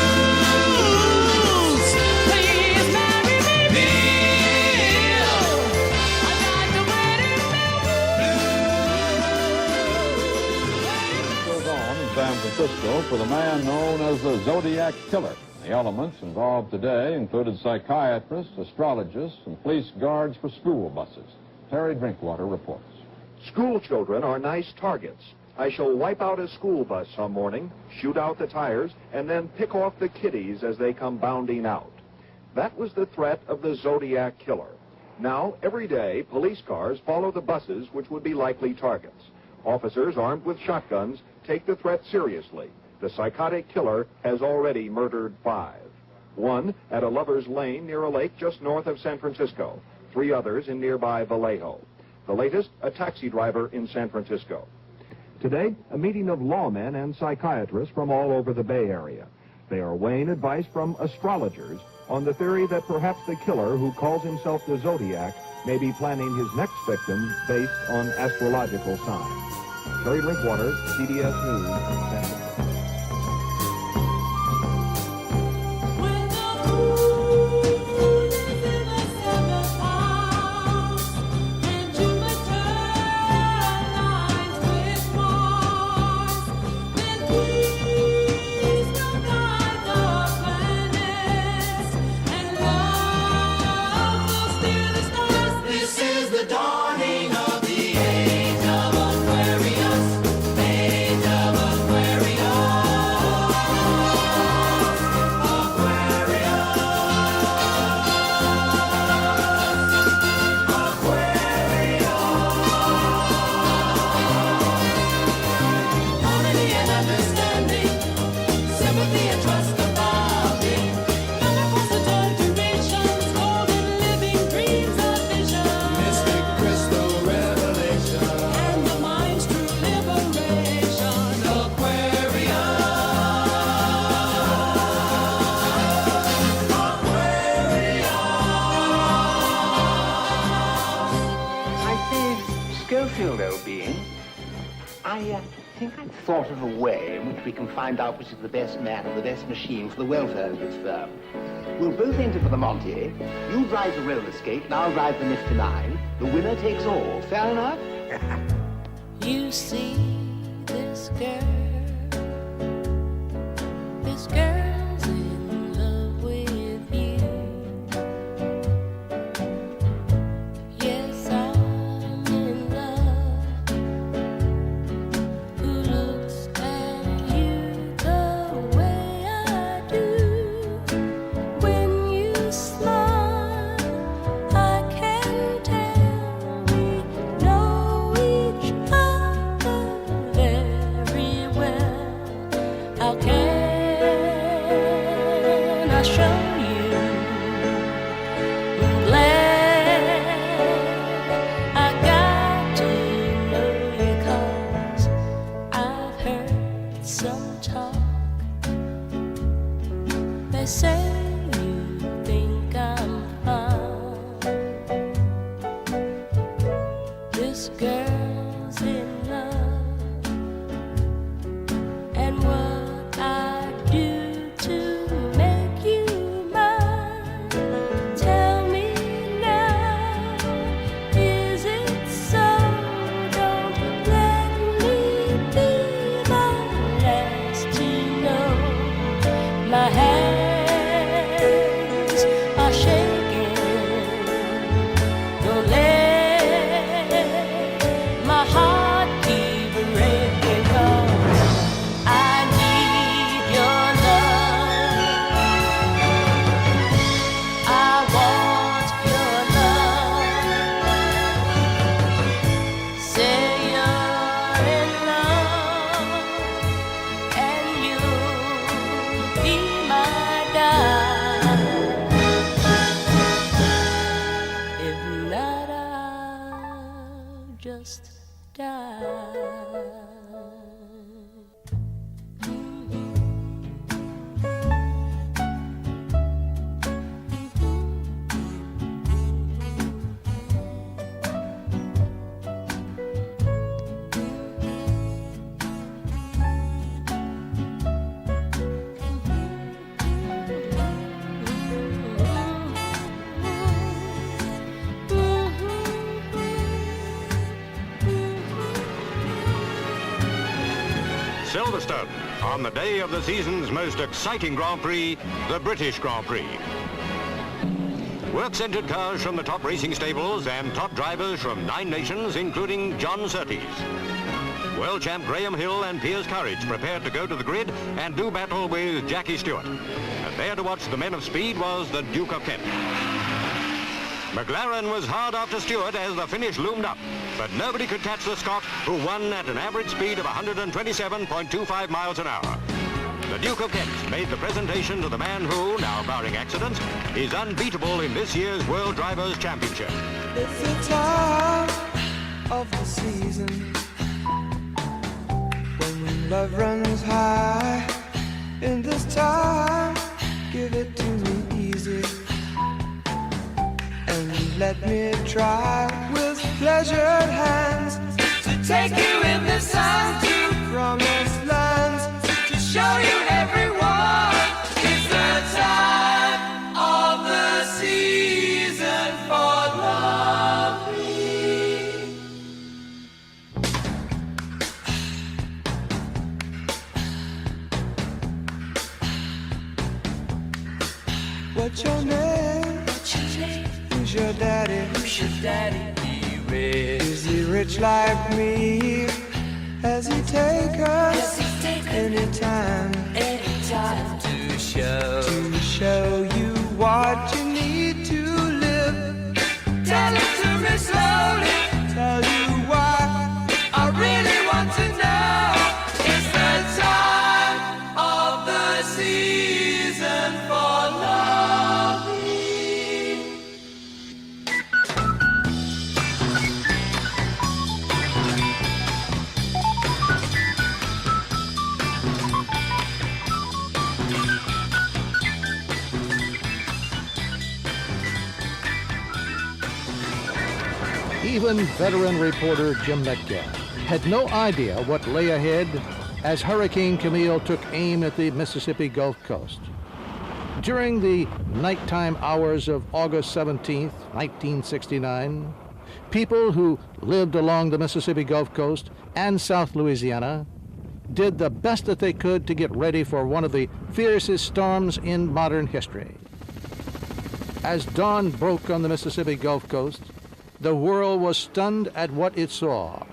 Please marry me, Bill. I got the wedding Goes on in San Francisco for the man known as the Zodiac Killer. The elements involved today included psychiatrists, astrologists, and police guards for school buses. Terry Drinkwater reports. School children are nice targets. I shall wipe out a school bus some morning, shoot out the tires, and then pick off the kiddies as they come bounding out. That was the threat of the Zodiac killer. Now, every day, police cars follow the buses which would be likely targets. Officers armed with shotguns take the threat seriously. The psychotic killer has already murdered 5. 1 at a lover's lane near a lake just north of San Francisco. 3 others in nearby Vallejo. The latest, a taxi driver in San Francisco. Today, a meeting of lawmen and psychiatrists from all over the Bay Area. They are weighing advice from astrologers on the theory that perhaps the killer who calls himself the Zodiac may be planning his next victim based on astrological signs. Terry Drinkwater, CBS News, San Francisco. I think I've thought of a way in which we can find out which is the best man and the best machine for the welfare of this firm. We'll both enter for the Monte. You drive the roller skate and I'll drive the Nifty 9. The winner takes all. Fair enough? You see this girl. This girl's in love with you. Yes, I'm in love. Who looks at you the way I do? When you smile, I can tell we know each other very well. How can I show you? I'm glad I got to know you, 'cause I've heard some talk. They say you think I'm fine. This girl's in love, and what I do to make you mine. Tell me now, is it so? Don't let me be the last to know. My hands are shaking. Don't let my heart keep breaking, 'cause I need your love. I want your love. Say you're in love, and you'll be my guide. If not, I'll just die. Silverstone, on the day of the season's most exciting Grand Prix, the British Grand Prix. Work-centered cars from the top racing stables and top drivers from 9 nations, including John Surtees. World champ Graham Hill and Piers Courage prepared to go to the grid and do battle with Jackie Stewart. And there to watch the men of speed was the Duke of Kent. McLaren was hard after Stewart as the finish loomed up, but nobody could catch the Scot, who won at an average speed of 127.25 miles an hour. The Duke of Kent made the presentation to the man who, now barring accidents, is unbeatable in this year's World Drivers' Championship. It's the time of the season when love runs high. In this time, give it to me easy and let me try with pleasured hands to take you in the sun to promised lands, to show you everyone. It's the time of the season for loving. What's your name? Who's your daddy? Who's your daddy? He rich. Is he rich like me? Has he take us anytime to show you what you need to live? Tell it to me slowly. Tell you why I really want to know. It's the time of the season for loving. Even veteran reporter Jim Metcalf had no idea what lay ahead as Hurricane Camille took aim at the Mississippi Gulf Coast. During the nighttime hours of August 17th, 1969, people who lived along the Mississippi Gulf Coast and South Louisiana did the best that they could to get ready for one of the fiercest storms in modern history. As dawn broke on the Mississippi Gulf Coast, the world was stunned at what it saw.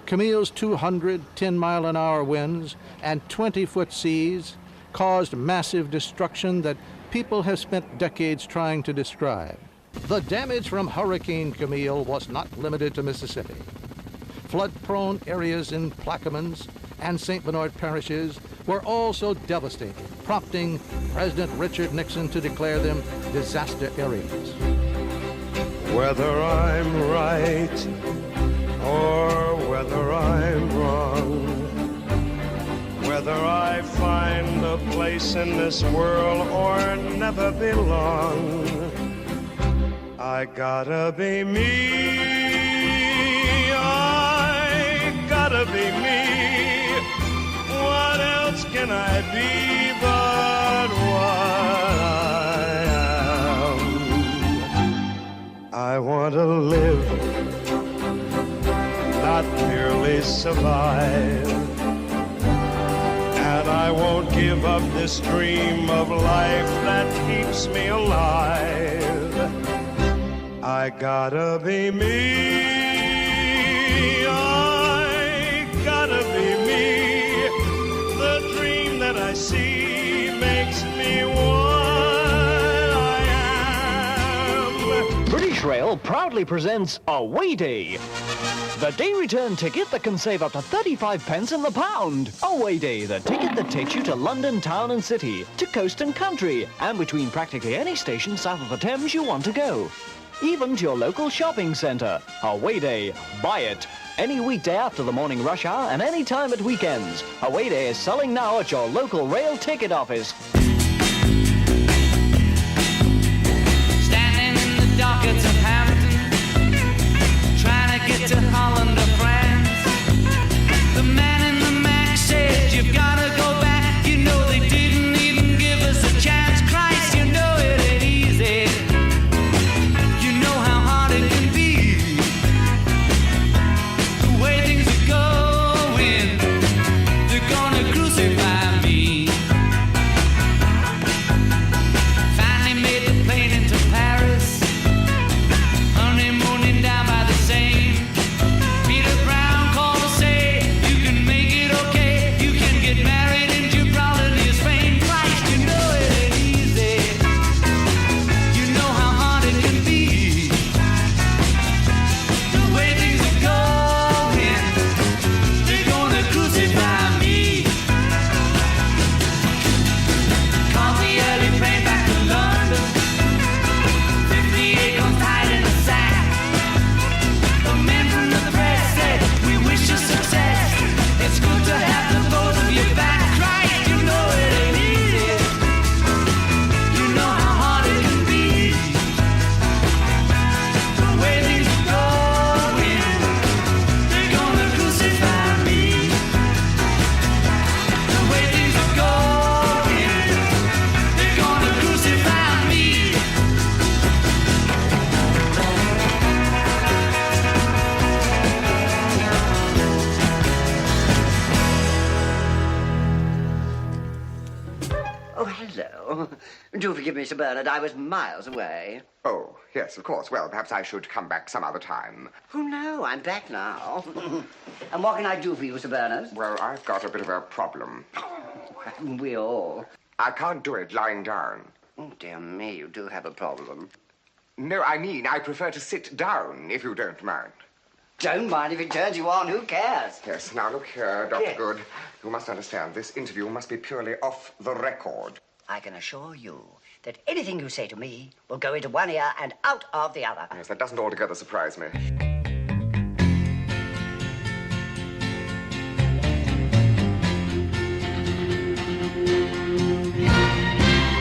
Camille's 210-mile-an-hour winds and 20-foot seas caused massive destruction that people have spent decades trying to describe. The damage from Hurricane Camille was not limited to Mississippi. Flood-prone areas in Plaquemines and St. Bernard parishes were also devastated, prompting President Richard Nixon to declare them disaster areas. Whether I'm right or whether I'm wrong, whether I find a place in this world or never belong, I gotta be me, I gotta be me. What else can I be but what I am? I want to live, not merely survive. And I won't give up this dream of life that keeps me alive. I gotta be me, I gotta be me. The dream that I see makes me what I am. British Rail proudly presents Away Day, the day return ticket that can save up to 35 pence in the pound. Away Day, the ticket that takes you to London town and city, to coast and country, and between practically any station south of the Thames you want to go. Even to your local shopping centre. Away Day, buy it. Any weekday after the morning rush hour and any time at weekends. Away Day is selling now at your local rail ticket office. Standing in the dockets of Hampton, trying to get to Holland or France. The man in the Mac said, you've got to go back. You know they didn't even give us a chance. Christ, you know it ain't easy. You know how hard it can be. The way things are going, they're gonna crucify so. Do forgive me, Sir Bernard. I was miles away. Oh, yes, of course. Well, perhaps I should come back some other time. Oh, no, I'm back now. And what can I do for you, Sir Bernard? Well, I've got a bit of a problem. Haven't we all? I can't do it lying down. Oh, dear me, you do have a problem. No, I mean, I prefer to sit down, if you don't mind. Don't mind if it turns you on. Who cares? Yes, now look here, Dr. Yes. Good. You must understand, this interview must be purely off the record. I can assure you that anything you say to me will go into one ear and out of the other. Yes, that doesn't altogether surprise me.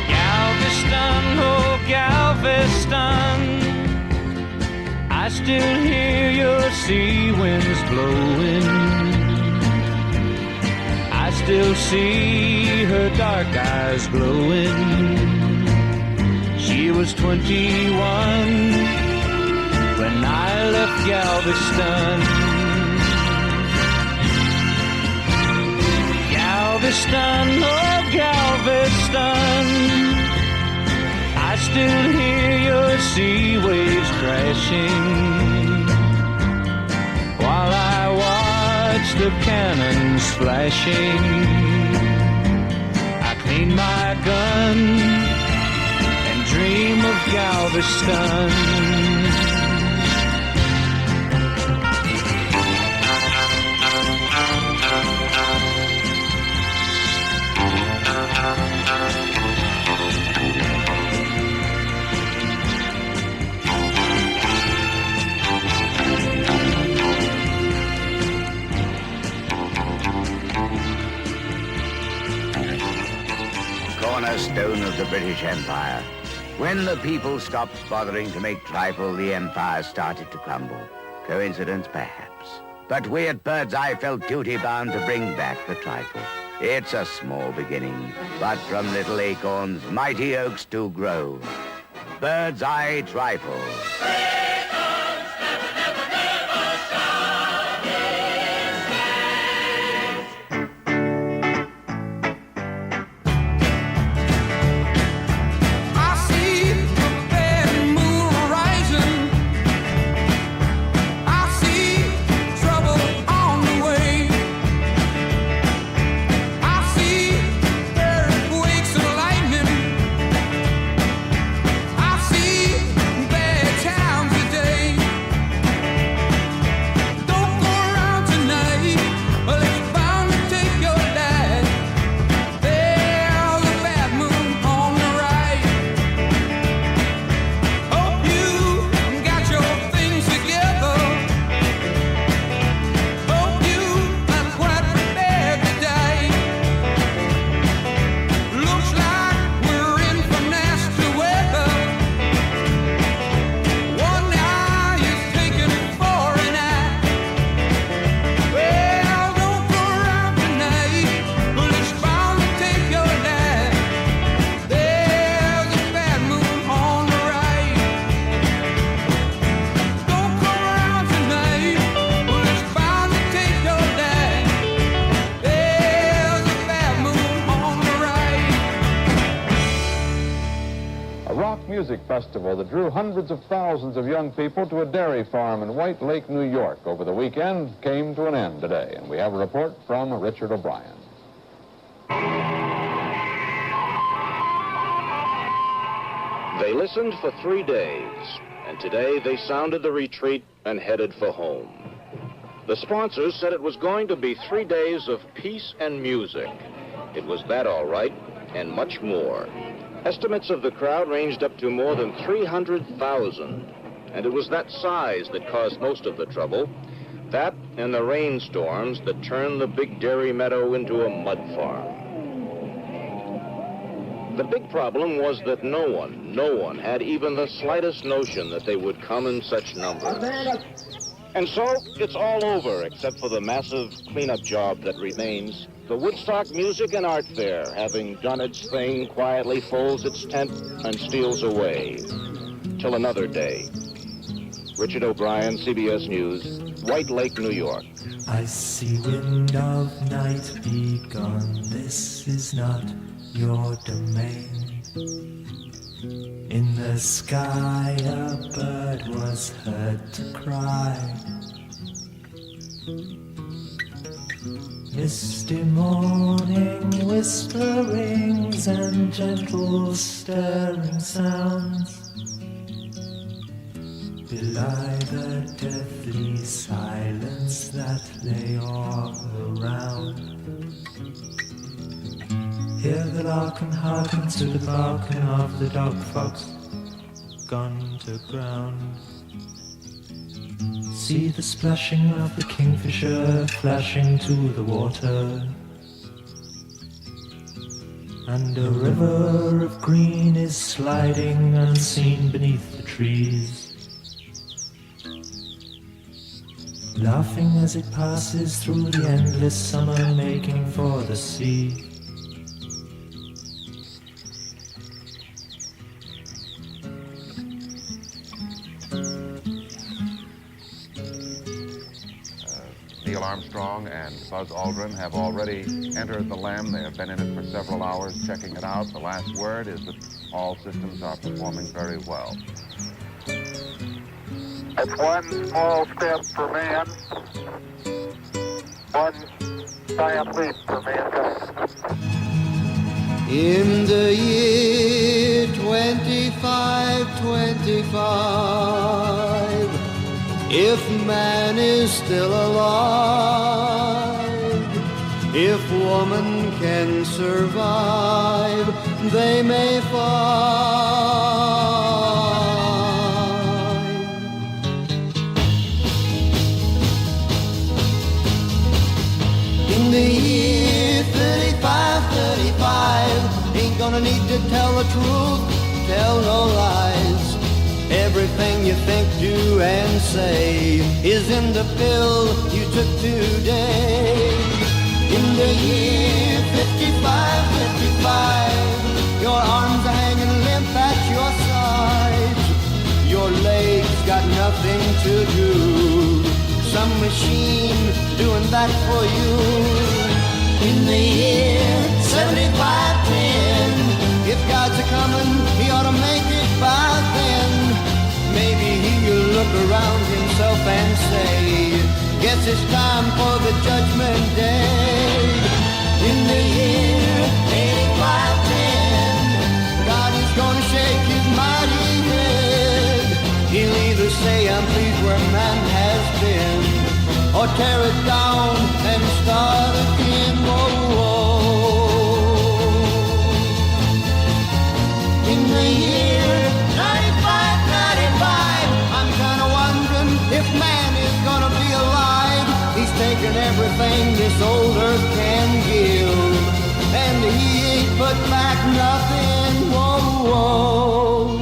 Galveston, oh Galveston, I still hear your sea winds blowing. I still see her dark eyes glowing. She was 21 when I left Galveston. Galveston, oh Galveston, I still hear your sea waves crashing while I watch the cannons flashing. I clean my gun and dream of Galveston. Cornerstone of the British Empire. When the people stopped bothering to make trifle, the empire started to crumble. Coincidence, perhaps. But we at Bird's Eye felt duty-bound to bring back the trifle. It's a small beginning, but from little acorns, mighty oaks do grow. Bird's Eye Trifle. Music festival that drew hundreds of thousands of young people to a dairy farm in White Lake, New York over the weekend came to an end today. And we have a report from Richard O'Brien. They listened for 3 days, and today they sounded the retreat and headed for home. The sponsors said it was going to be 3 days of peace and music. It was that all right, and much more. Estimates of the crowd ranged up to more than 300,000, and it was that size that caused most of the trouble. That and the rainstorms that turned the big dairy meadow into a mud farm. The big problem was that no one had even the slightest notion that they would come in such numbers. And so it's all over except for the massive cleanup job that remains. The Woodstock Music and Art Fair, having done its thing, quietly folds its tent and steals away. Till another day. Richard O'Brien, CBS News, White Lake, New York. I see wind of night be gone. This is not your domain. In the sky a bird was heard to cry. Misty morning whisperings and gentle stirring sounds belie the deathly silence that lay all around. Hear the lark and hearken to the barking of the dog fox gone to ground. See the splashing of the kingfisher flashing to the water, and a river of green is sliding unseen beneath the trees, laughing as it passes through the endless summer, making for the sea. Neil Armstrong and Buzz Aldrin have already entered the LEM. They have been in it for several hours checking it out. The last word is that all systems are performing very well. It's one small step for man, one giant leap for mankind. In the year 2525, if man is still alive, if woman can survive, they may find. In the year 3535, ain't gonna need to tell the truth, tell no lies. Everything you think, do, and say is in the pill you took today. In the year 5555, your arms are hanging limp at your sides. Your legs got nothing to do. Some machine doing that for you. In the year 7510, if God's a-coming, he ought to make it by then. Maybe he'll look around himself and say, guess it's time for the judgment day. In the year 8510, God is gonna shake his mighty head. He'll either say, I'm pleased where man has been, or tear it down and start again. Whoa, whoa. In the year 9595, I'm kinda wondering if man is gonna be alive. He's taken everything this old earth can give, and he ain't put back nothing. Whoa, whoa.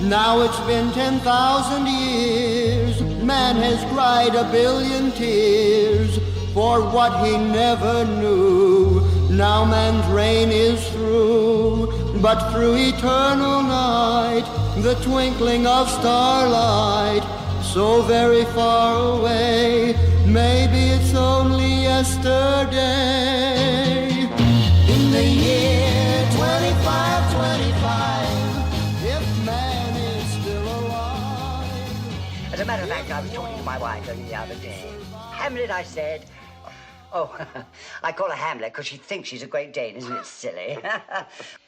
Now it's been 10,000 years. Man has cried a billion tears for what he never knew. Now man's reign is through, but through eternal night, the twinkling of starlight, so very far away, maybe it's only yesterday. In the year 2525, if man is still alive. As a matter of fact, I was talking to my wife only the other day. Hamlet, I said. Oh, I call her Hamlet because she thinks she's a Great Dane. Isn't it silly?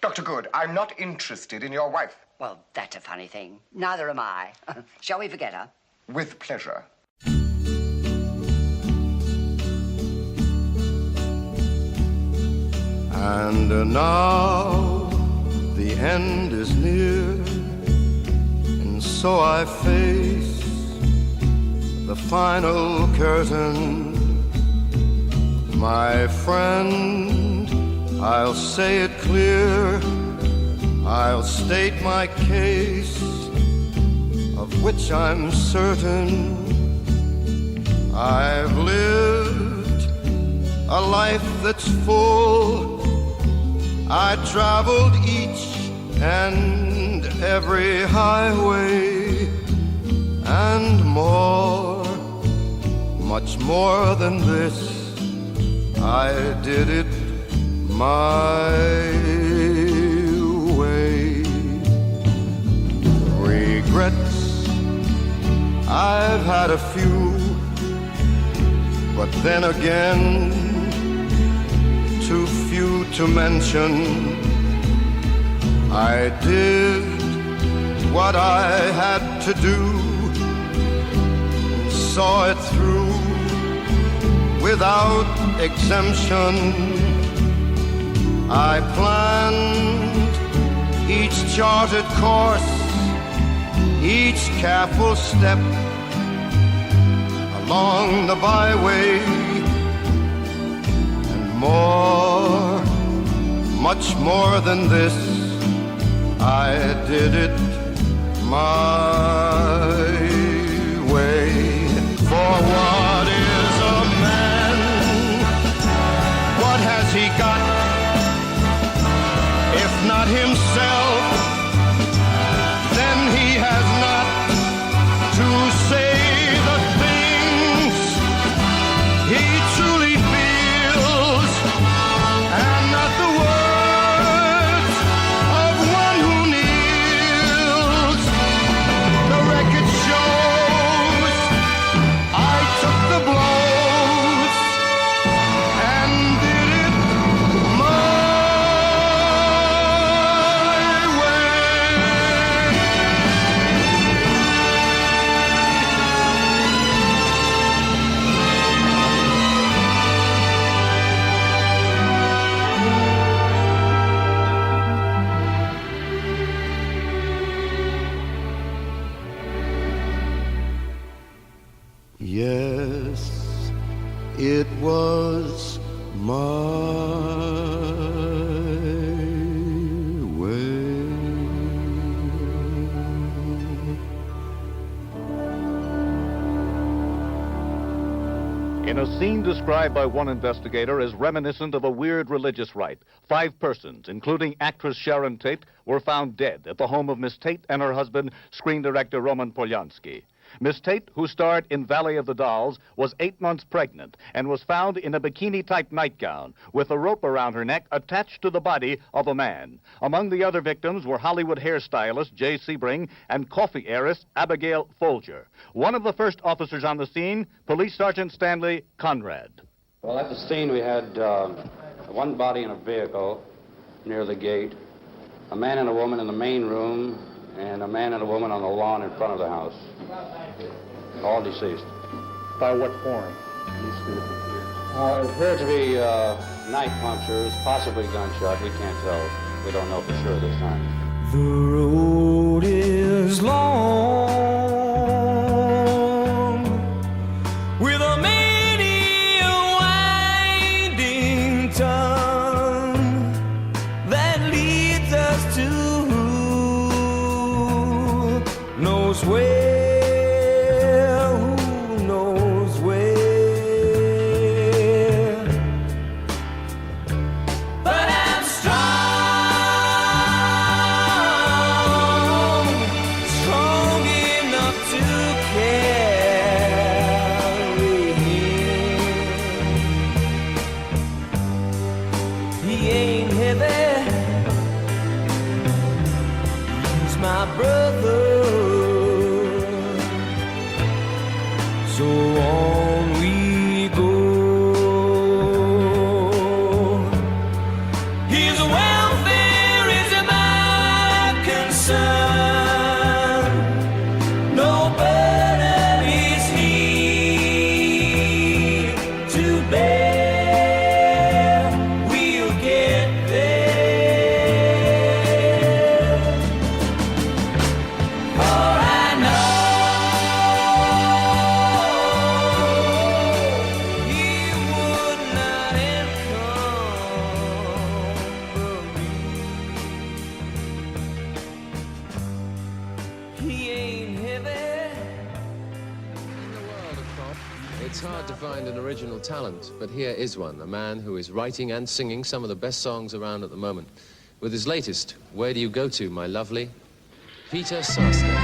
Dr. Good, I'm not interested in your wife. Well, that's a funny thing. Neither am I. Shall we forget her? With pleasure. And now the end is near, and so I face the final curtain. My friend, I'll say it clear, I'll state my case, of which I'm certain. I've lived a life that's full. I traveled each and every highway, and more, much more than this, I did it my regrets, I've had a few, but then again, too few to mention. I did what I had to do, saw it through without exemption. I planned each charted course, each careful step along the byway, and more, much more than this, I did it my way. For what is a man? What has he got, if not himself? Then he has not to say the things he truly feels, and not the words of one who kneels. The record shows I took the blows and did it my Yes, it was my way. In a scene described by one investigator as reminiscent of a weird religious rite, 5 persons, including actress Sharon Tate, were found dead at the home of Miss Tate and her husband, screen director Roman Polanski. Miss Tate, who starred in Valley of the Dolls, was 8 months pregnant and was found in a bikini-type nightgown with a rope around her neck attached to the body of a man. Among the other victims were Hollywood hairstylist Jay Sebring and coffee heiress Abigail Folger. One of the first officers on the scene, Police Sergeant Stanley Conrad. Well, at the scene we had one body in a vehicle near the gate, a man and a woman in the main room, and a man and a woman on the lawn in front of the house. All deceased. By what form? It appeared to be knife punctures, possibly gunshot. We can't tell. We don't know for sure this time. The road is long with a many winding tongue that leads us to who knows where. It's hard to find an original talent, but here is one, a man who is writing and singing some of the best songs around at the moment. With his latest, Where Do You Go To, My Lovely? Peter Sarsgaard.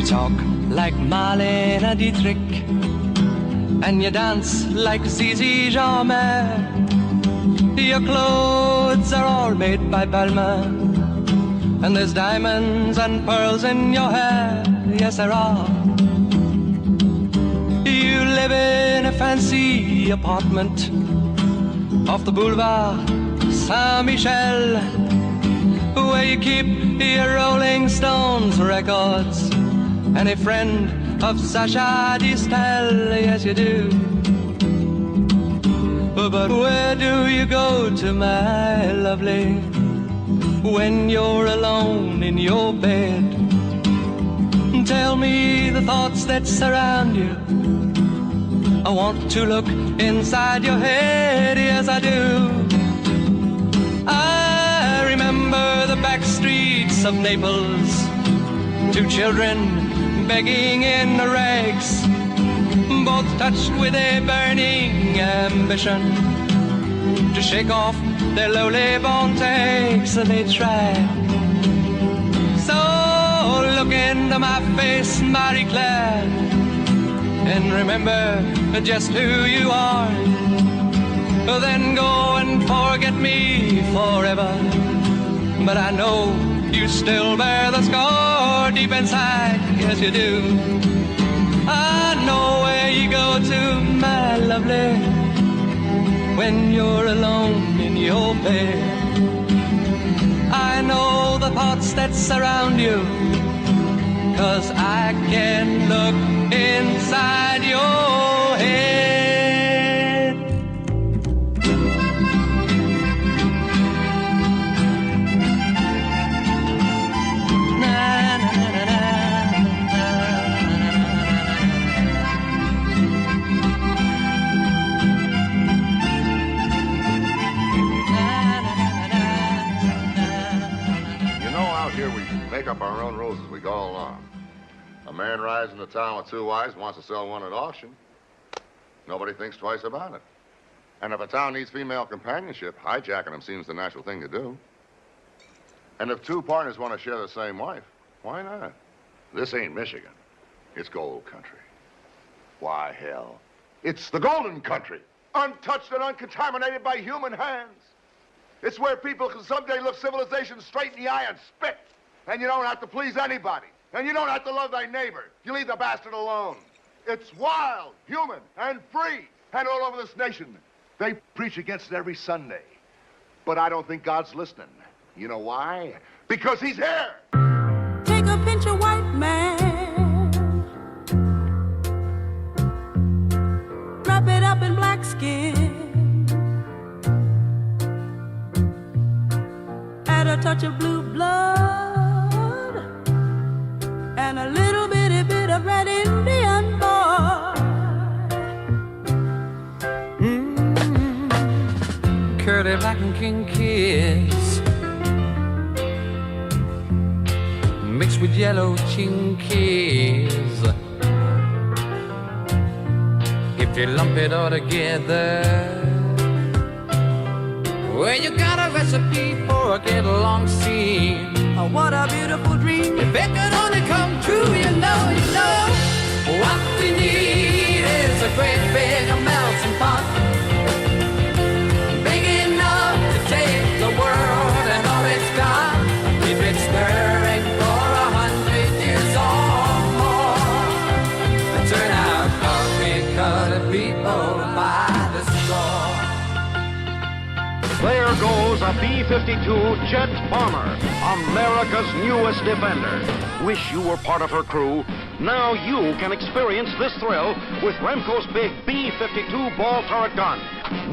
Talk like Marlene Dietrich, and you dance like Zizi Jeanmaire. Your clothes are all made by Balmain, and there's diamonds and pearls in your hair. Yes, there are. You live in a fancy apartment off the boulevard Saint-Michel, where you keep your Rolling Stones records and a friend of Sacha Distel. Yes, you do. But where do you go to, my lovely, when you're alone in your bed? Tell me the thoughts that surround you. I want to look inside your head. Yes, I do. I remember the back streets of Naples, two children begging in the rags, both touched with a burning ambition to shake off their lowly born takes. They try. So look into my face, Marie Claire, and remember just who you are. Then go and forget me forever. But I know you still bear the scar deep inside. Yes, you do. I know where you go to, my lovely, when you're alone in your bed. I know the thoughts that surround you, 'cause I can look inside your head. Make up our own rules as we go along. A man rides into town with two wives, wants to sell one at auction. Nobody thinks twice about it. And if a town needs female companionship, hijacking them seems the natural thing to do. And if two partners want to share the same wife, why not? This ain't Michigan. It's gold country. Why, hell, it's the golden country, untouched and uncontaminated by human hands. It's where people can someday look civilization straight in the eye and spit. And you don't have to please anybody. And you don't have to love thy neighbor. You leave the bastard alone. It's wild, human, and free. And all over this nation, they preach against it every Sunday. But I don't think God's listening. You know why? Because he's here. Take a pinch of white man, wrap it up in black skin, add a touch of blue blood, and a little bitty bit of red Indian boy. Curly black and king kiss mixed with yellow chinkies. If you lump it all together, well, you got a recipe for a get-along scene. Oh, what a beautiful dream. If it could only come true, you know. What we need is a great big melting pot, big enough to take the world and all it's got. Keep it stirring for 100 years or more. Turn out coffee-colored people by the straw. There goes a B-52 jet bomber, America's newest defender. Wish you were part of her crew? Now you can experience this thrill with Remco's big B-52 ball turret gun.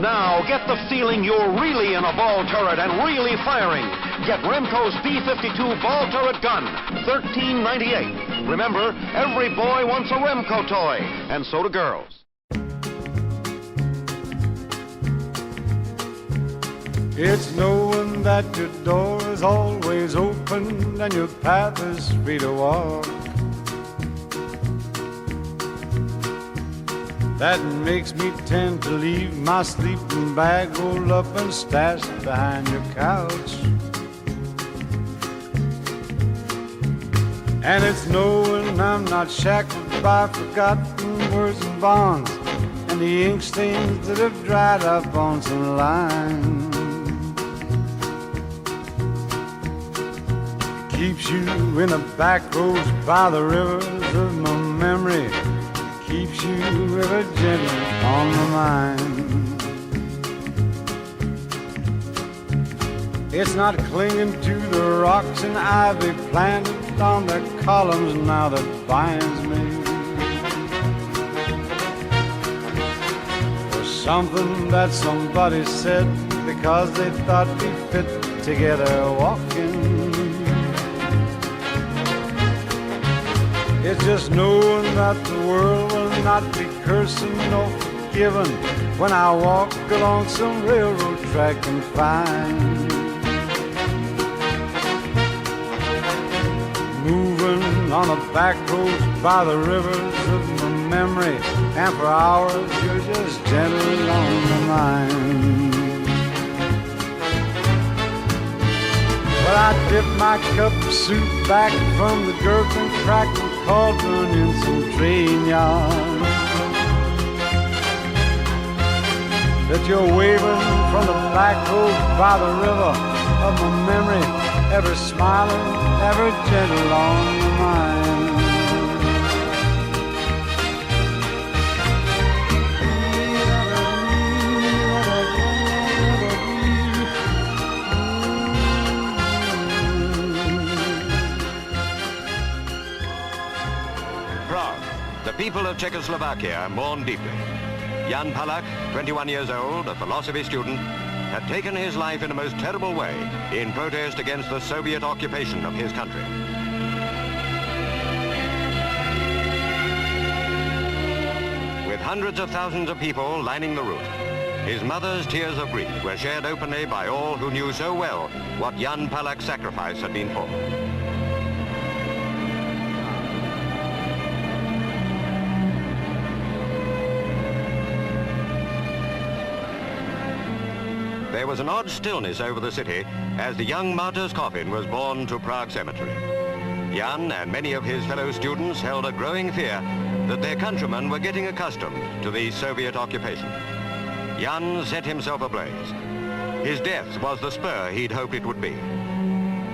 Now get the feeling you're really in a ball turret and really firing. Get Remco's B-52 ball turret gun, $13.98. Remember, every boy wants a Remco toy, and so do girls. It's knowing that your door is always open and your path is free to walk. That makes me tend to leave my sleeping bag rolled up and stashed behind your couch. And it's knowing I'm not shackled by forgotten words and bonds, and the ink stains that have dried up on some lines. Keeps you in the back roads by the rivers of my memory. Keeps you ever gentle on my mind. It's not clinging to the rocks and ivy planted on the columns now that binds me. Or something that somebody said because they thought we fit together walking. It's just knowing that the world will not be cursing nor forgiving when I walk along some railroad track and find moving on the back roads by the rivers of my memory, and for hours you're just gentle on my mind. Well, I dip my cup of soup back from the gurgling, crackling cauldron in some train yard that you're waving from the back road by the river of my memory, ever smiling, ever gentle on your mind. The people of Czechoslovakia mourned deeply. Jan Palach, 21 years old, a philosophy student, had taken his life in a most terrible way in protest against the Soviet occupation of his country. With hundreds of thousands of people lining the route, his mother's tears of grief were shared openly by all who knew so well what Jan Palach's sacrifice had been for. There was an odd stillness over the city as the young martyr's coffin was borne to Prague Cemetery. Jan and many of his fellow students held a growing fear that their countrymen were getting accustomed to the Soviet occupation. Jan set himself ablaze. His death was the spur he'd hoped it would be.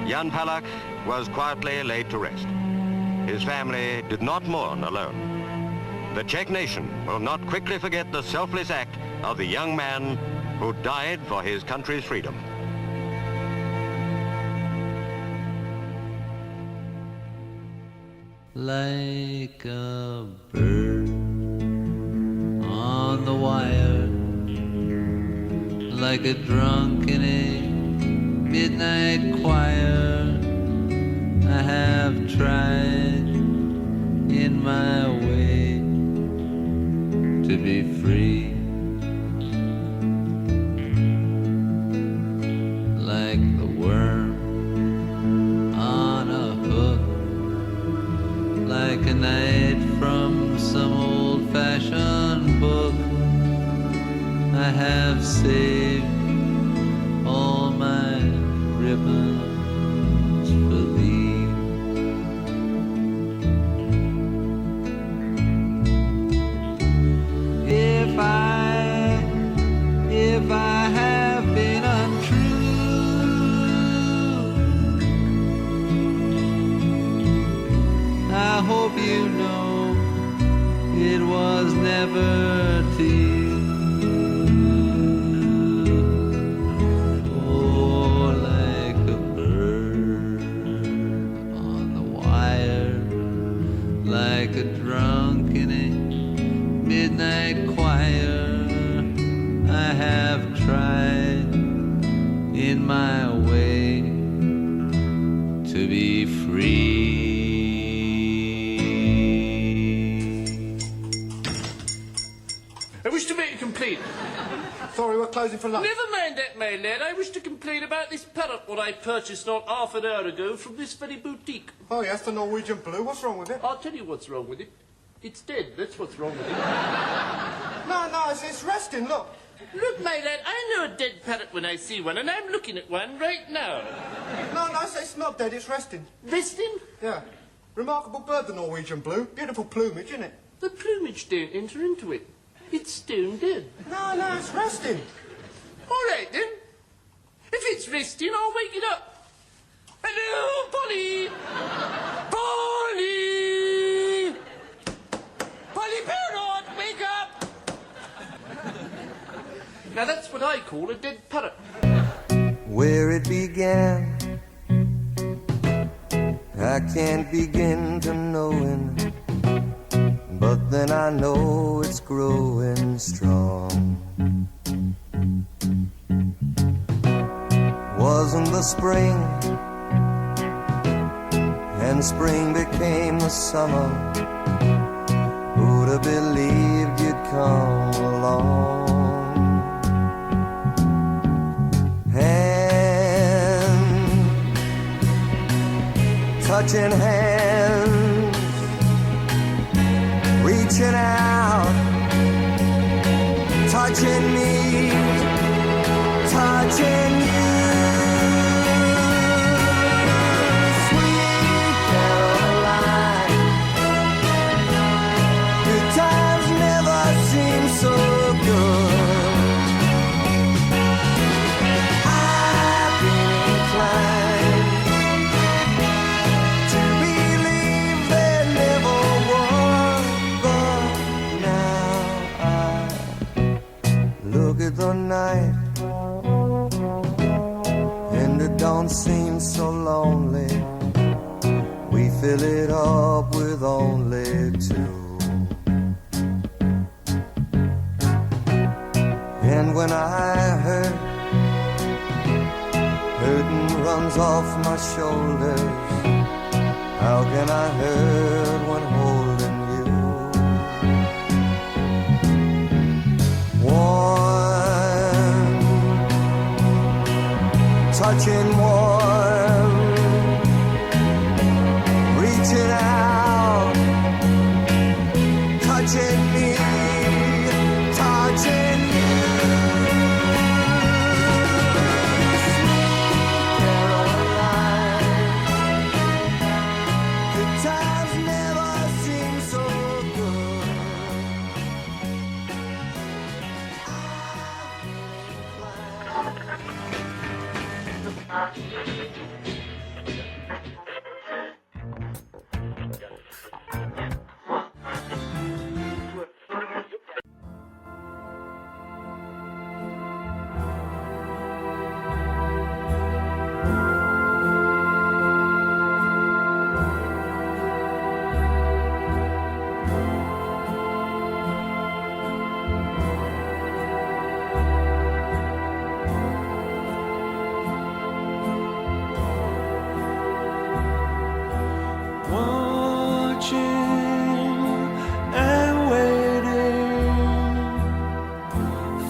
Jan Palach was quietly laid to rest. His family did not mourn alone. The Czech nation will not quickly forget the selfless act of the young man who died for his country's freedom. Like a bird on the wire, like a drunk in a midnight choir, I have tried in my way to be free. Like the worm on a hook, like a knight from some old-fashioned book, I have saved all my ribbons for thee. If I have been I hope you know it was never to you. Oh, like a bird on the wire, like a drunk in a midnight choir, I have tried in my way to be free. I wish to make a complaint. Sorry, we're closing for lunch. Never mind that, my lad. I wish to complain about this parrot what I purchased not half an hour ago from this very boutique. Oh, yes, the Norwegian blue. What's wrong with it? I'll tell you what's wrong with it. It's dead. That's what's wrong with it. No, it's resting, look. Look, my lad, I know a dead parrot when I see one, and I'm looking at one right now. No, it's not dead. It's resting. Resting? Yeah. Remarkable bird, the Norwegian blue. Beautiful plumage, isn't it? The plumage don't enter into it. It's stone dead. No, it's resting. All right, then. If it's resting, I'll wake it up. Hello, Polly! Polly! Polly Parrot, wake up! Now, that's what I call a dead parrot. Where it began, I can't begin to knowing, but then I know it's growing strong. Wasn't the spring, and spring became the summer. Who'd have believed you'd come along? Touching hands, reaching out, touching me, touching you. Sweet Caroline, good times never seem so good. I've been inclined to believe there never was, but now I look at the night and it don't seem so lonely. We fill it up with only two. And when I hurt, hurting runs off my shoulders. How can I hurt when holding you? Warm, touching warm, reaching out, touching me, touching you. Times never seem so good.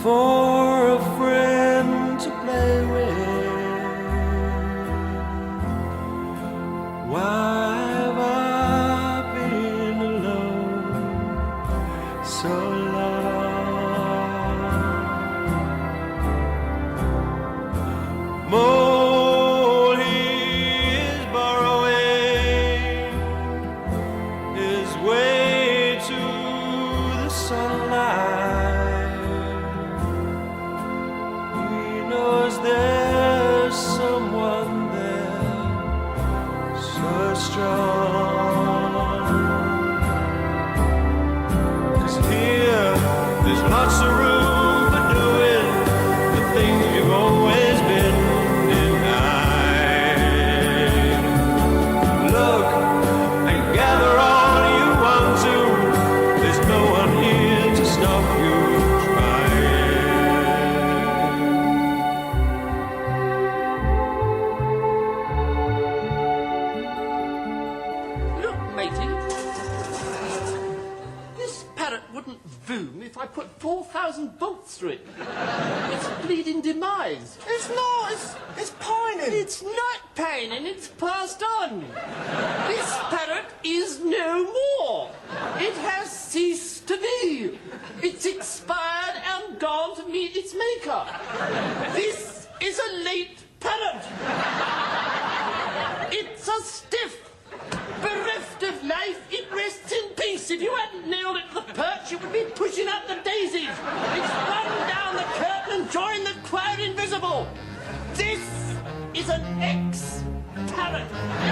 For a friend to play with. Why have I been alone so long? More he is borrowing his way to the sunlight. There's someone there so strong. 'Cause here there's lots of room for doing the things you've always been denying. Look and gather all you want to. There's no one here to stop you. If I put 4,000 bolts through it. It's bleeding demise. It's not. It's pining. It's not pining. It's passed on. This parrot is no more. It has ceased to be. It's expired and gone to meet its maker. This is a late parrot. It's a stiff, bereft is an ex-parrot.